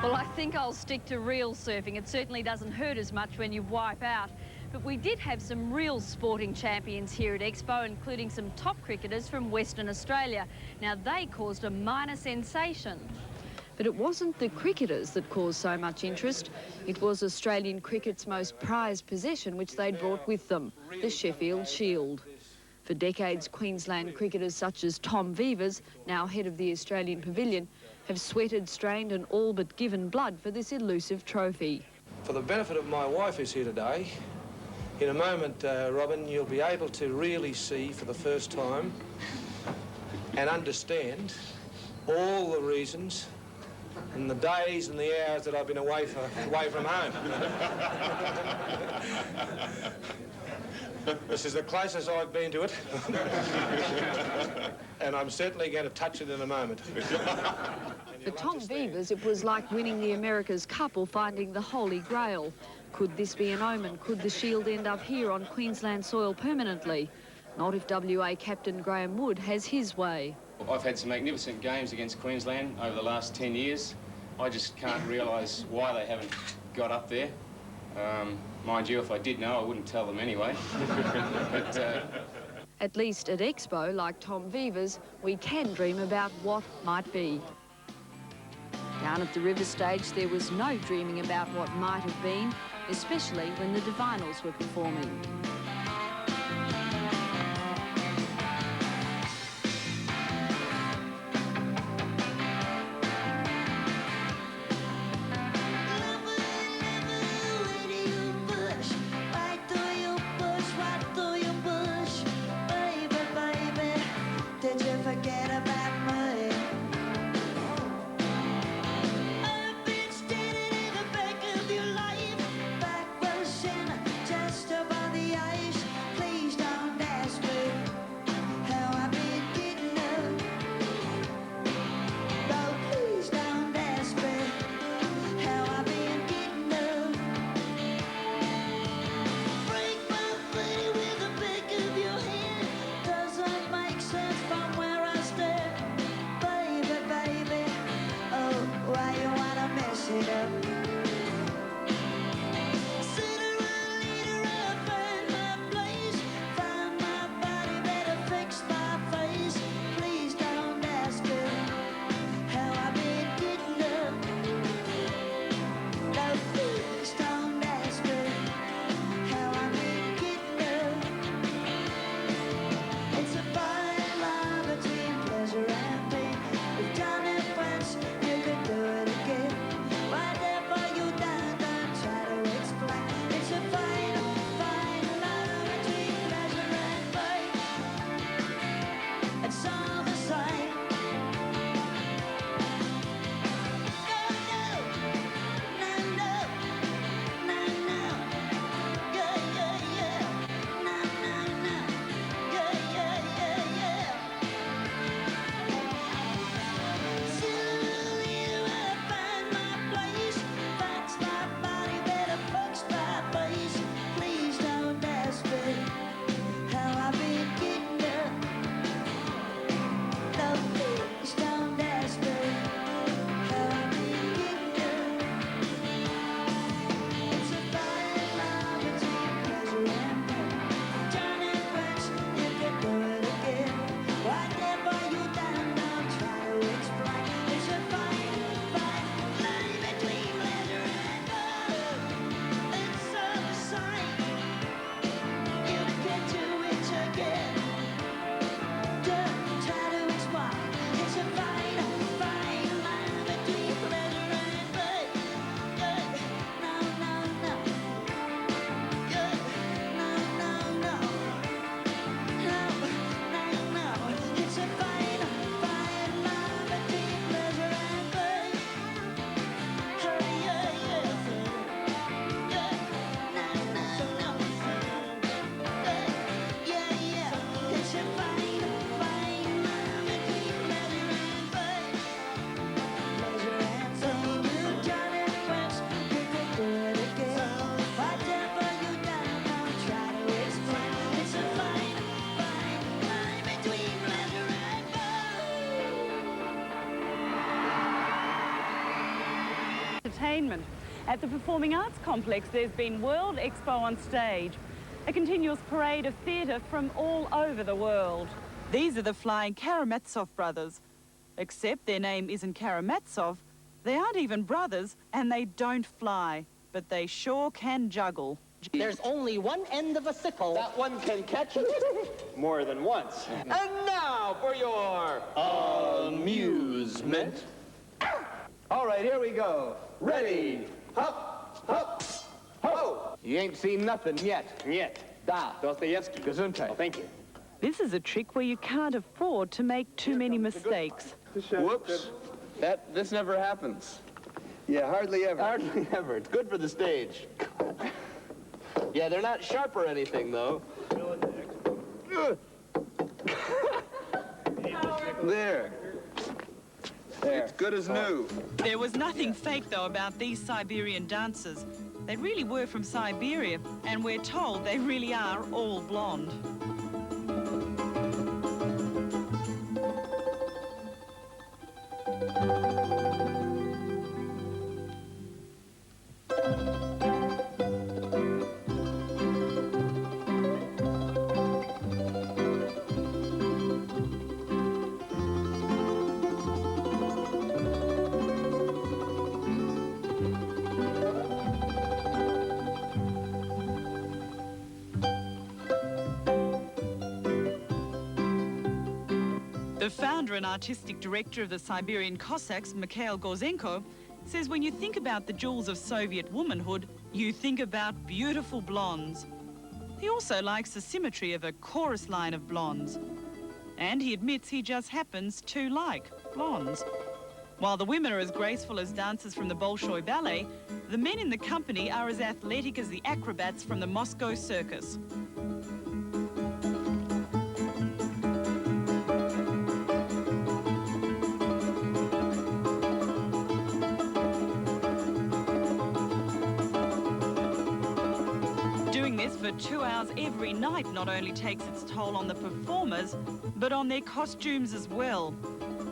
Well, I think I'll stick to reel surfing. It certainly doesn't hurt as much when you wipe out. But we did have some real sporting champions here at Expo, including some top cricketers from Western Australia. Now, they caused a minor sensation. But it wasn't the cricketers that caused so much interest. It was Australian cricket's most prized possession, which they'd brought with them, the Sheffield Shield. For decades, Queensland cricketers such as Tom Vevers, now head of the Australian Pavilion, have sweated, strained and all but given blood for this elusive trophy. For the benefit of my wife who's here today, in a moment, Robin, you'll be able to really see for the first time and understand all the reasons and the days and the hours that I've been away from home. This is the closest I've been to it. And I'm certainly going to touch it in a moment. For Tom Vivers, it was like winning the America's Cup or finding the Holy Grail. Could this be an omen? Could the Shield end up here on Queensland soil permanently? Not if WA captain Graham Wood has his way. I've had some magnificent games against Queensland over the last 10 years. I just can't realise why they haven't got up there. Mind you, if I did know, I wouldn't tell them anyway. But, At least at Expo, like Tom Vivers, we can dream about what might be. Down at the River stage, there was no dreaming about what might have been, especially when the Divinals were performing. Entertainment. At the Performing Arts Complex, there's been World Expo on stage, a continuous parade of theatre from all over the world. These are the Flying Karamazov brothers. Except their name isn't Karamazov, they aren't even brothers, and they don't fly, but they sure can juggle. There's only one end of a sickle. That one can catch it more than once. And now for your amusement. All right, here we go. Ready, hop, hop, ho! You ain't seen nothing yet. Yet. Da. Dostoevsky. Gesundheit. Oh, thank you. This is a trick where you can't afford to make too many mistakes. Whoops. This never happens. Yeah, hardly ever. Hardly ever. It's good for the stage. Yeah, they're not sharp or anything, though. There. It's good as new. There was nothing fake, though, about these Siberian dancers. They really were from Siberia, and we're told they really are all blonde. The founder and artistic director of the Siberian Cossacks, Mikhail Gorzenko, says when you think about the jewels of Soviet womanhood, you think about beautiful blondes. He also likes the symmetry of a chorus line of blondes. And he admits he just happens to like blondes. While the women are as graceful as dancers from the Bolshoi Ballet, the men in the company are as athletic as the acrobats from the Moscow Circus. For 2 hours every night not only takes its toll on the performers, but on their costumes as well.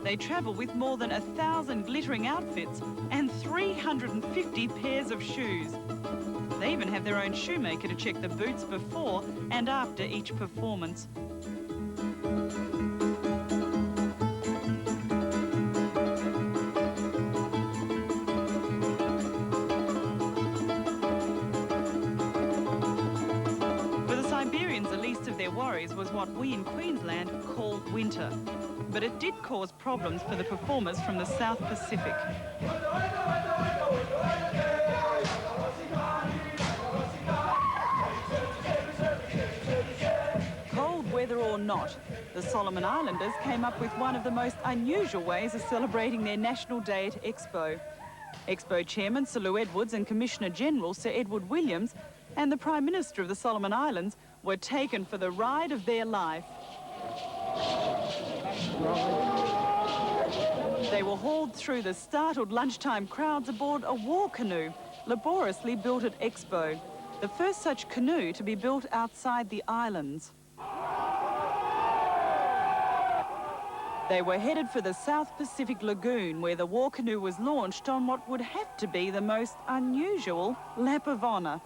They travel with more than 1,000 glittering outfits and 350 pairs of shoes. They even have their own shoemaker to check the boots before and after each performance. Worries was what we in Queensland call winter, but it did cause problems for the performers from the South Pacific. Cold weather or not, the Solomon Islanders came up with one of the most unusual ways of celebrating their National Day at Expo. Expo Chairman Sir Lou Edwards and Commissioner General Sir Edward Williams and the Prime Minister of the Solomon Islands were taken for the ride of their life. They were hauled through the startled lunchtime crowds aboard a war canoe, laboriously built at Expo, the first such canoe to be built outside the islands. They were headed for the South Pacific Lagoon, where the war canoe was launched on what would have to be the most unusual lap of honour.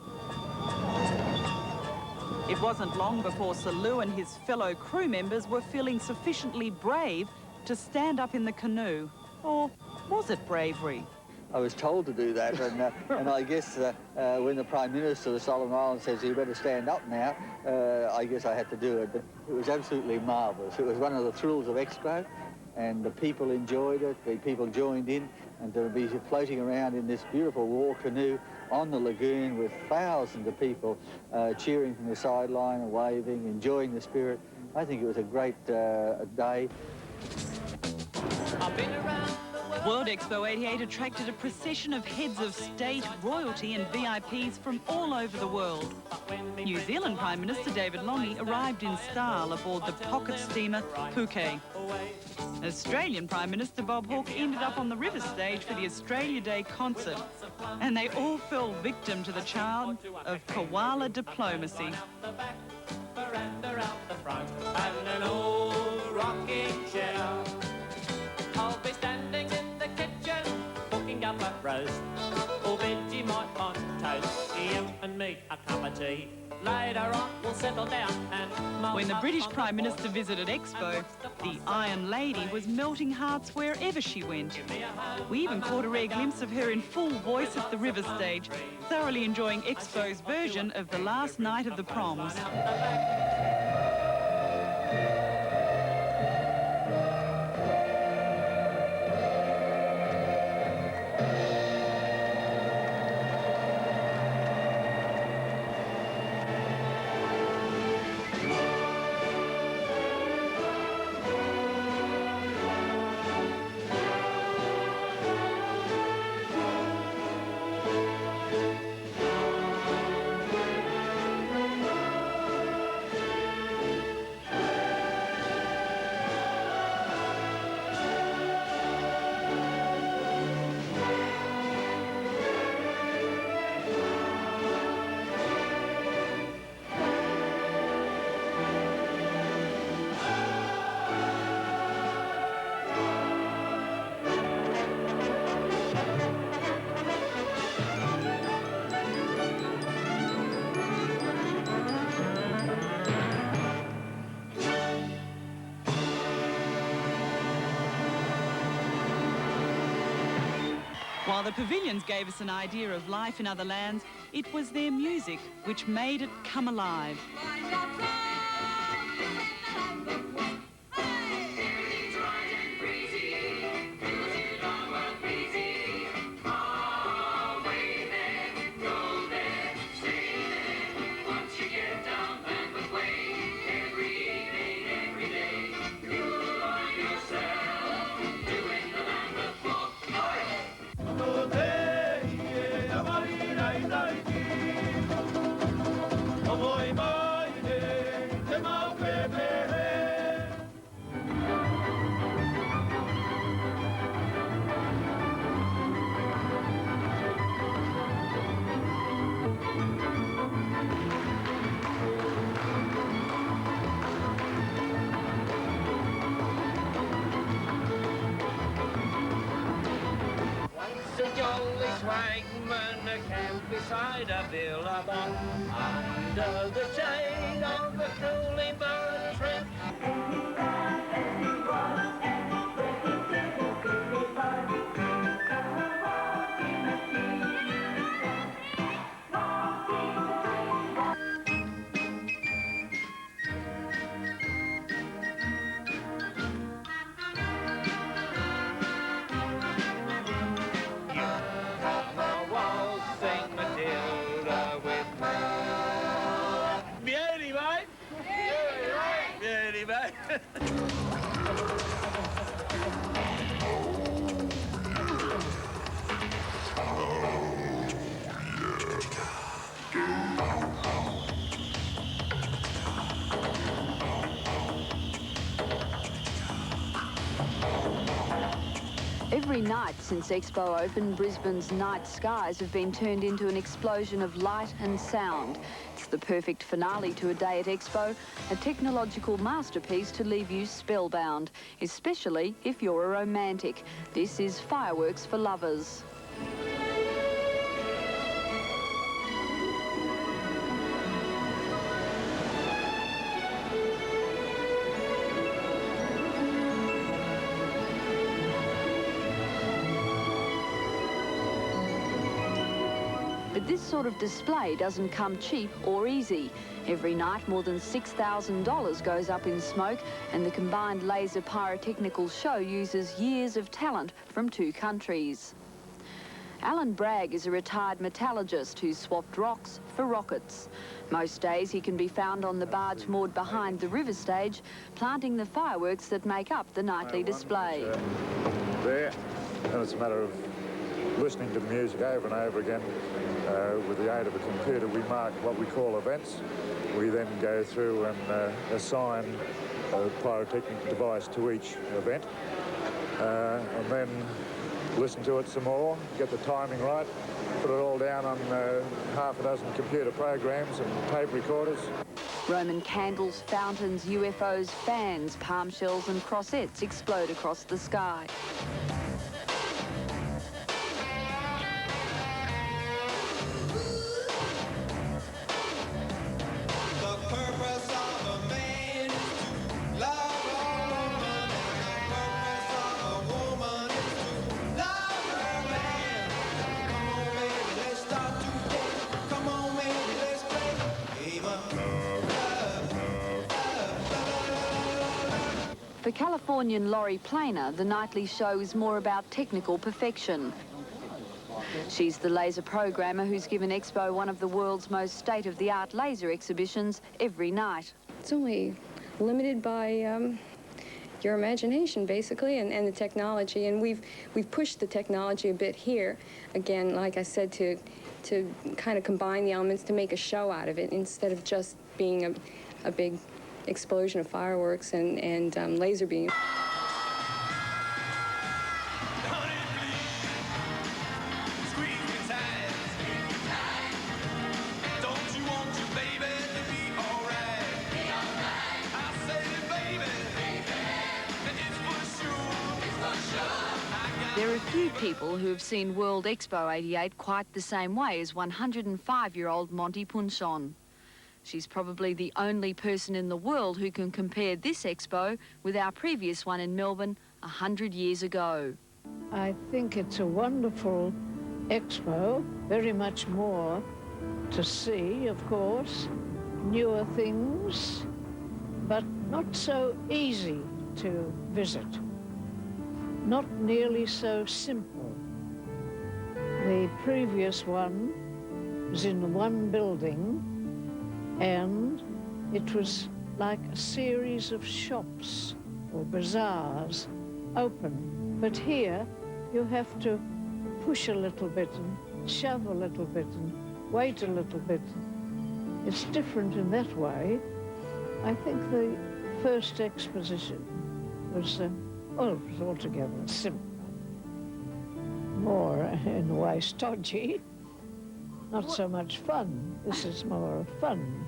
It wasn't long before Sir Lou and his fellow crew members were feeling sufficiently brave to stand up in the canoe. Or was it bravery? I was told to do that, and I guess when the Prime Minister of the Solomon Islands says, you better stand up now, I guess I had to do it. But it was absolutely marvellous. It was one of the thrills of Expo, and the people enjoyed it, the people joined in, and to be floating around in this beautiful war canoe on the lagoon with thousands of people cheering from the sideline and waving, enjoying the spirit. I think it was a great day. World Expo 88 attracted a procession of heads of state, royalty and VIPs from all over the world. New Zealand Prime Minister David Lange arrived in style aboard the pocket steamer Phuket. Australian Prime Minister Bob Hawke ended up on the river stage for the Australia Day concert, and they all fell victim to the charm of koala diplomacy. I'll be standing in the kitchen, cooking up a roast. Oh, Vegemite on toast, you and me a cup of tea. Later on, we'll settle down and... When the British Prime Minister visited Expo, the Iron Lady was melting hearts wherever she went. We even caught a rare glimpse of her in full voice at the river stage, thoroughly enjoying Expo's version of the last night of the proms. While the pavilions gave us an idea of life in other lands, it was their music which made it come alive. Beside a billabong, under the shade of the truly burning shrimp. Every night since Expo opened, Brisbane's night skies have been turned into an explosion of light and sound. It's the perfect finale to a day at Expo, a technological masterpiece to leave you spellbound, especially if you're a romantic. This is fireworks for lovers. But this sort of display doesn't come cheap or easy. Every night, more than $6,000 goes up in smoke, and the combined laser pyrotechnical show uses years of talent from 2 countries. Alan Bragg is a retired metallurgist who swapped rocks for rockets. Most days he can be found on the barge moored behind the river stage, planting the fireworks that make up the nightly display. There, and it's a matter of listening to the music over and over again. With the aid of a computer, we mark what we call events. We then go through and assign a pyrotechnic device to each event, and then listen to it some more, get the timing right, put it all down on half a dozen computer programs and tape recorders. Roman candles, fountains, UFOs, fans, palm shells and crossettes explode across the sky. For Californian Laurie Planer, the nightly show is more about technical perfection. She's the laser programmer who's given Expo one of the world's most state-of-the-art laser exhibitions every night. It's only limited by your imagination, basically, and the technology. And we've pushed the technology a bit here. Again, like I said, to kind of combine the elements to make a show out of it instead of just being a big explosion of fireworks and laser beams. There are few people who have seen World Expo 88 quite the same way as 105-year-old Monty Punchon. She's probably the only person in the world who can compare this Expo with our previous one in Melbourne 100 years ago. I think it's a wonderful expo, very much more to see, of course, newer things, but not so easy to visit, not nearly so simple. The previous one was in one building, and it was like a series of shops or bazaars open. But here you have to push a little bit and shove a little bit and wait a little bit. It's different in that way. I think the first exposition was, well, it was altogether simpler. More, in a way, stodgy. Not so much fun. This is more a fun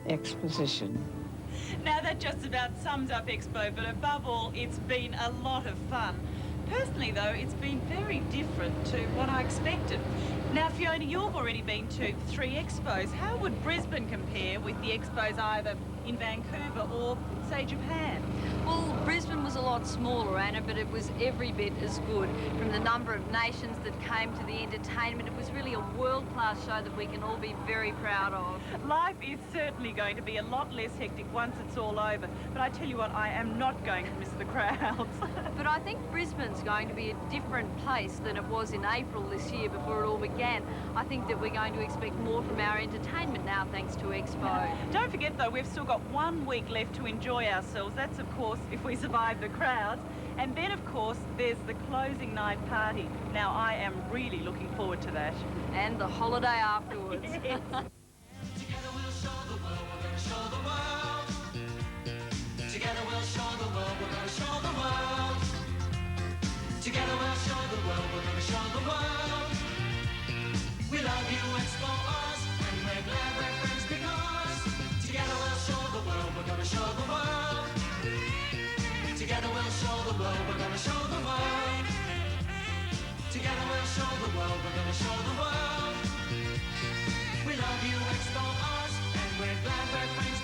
exposition. Now that just about sums up Expo, but above all, it's been a lot of fun. Personally, though, it's been very different to what I expected. Now, Fiona, you've already been to 3 expos. How would Brisbane compare with the expos either in Vancouver or, say, Japan? Well, Brisbane was a lot smaller, Anna, but it was every bit as good. From the number of nations that came to the entertainment, it was really a world-class show that we can all be very proud of. Life is certainly going to be a lot less hectic once it's all over, but I tell you what, I am not going to miss the crowds. But I think Brisbane's going to be a different place than it was in April this year before it all began. I think that we're going to expect more from our entertainment now, thanks to Expo. Don't forget, though, we've still got 1 week left to enjoy ourselves. That's, of course, if we survive the crowds. And then, of course, there's the closing night party. Now, I am really looking forward to that. And the holiday afterwards. Yes. Together we'll show the world, we're gonna show the world. Together we'll show the world, we're gonna show the world. Together we'll show the world, we're gonna show the world. We love you, Expo us, and we're glad we're friends because together we'll show the world, we're gonna show the world. Together we'll show the world, we're gonna show the world. Together we'll show the world, we're gonna show the world. We love you, Expo us, and we're glad we're friends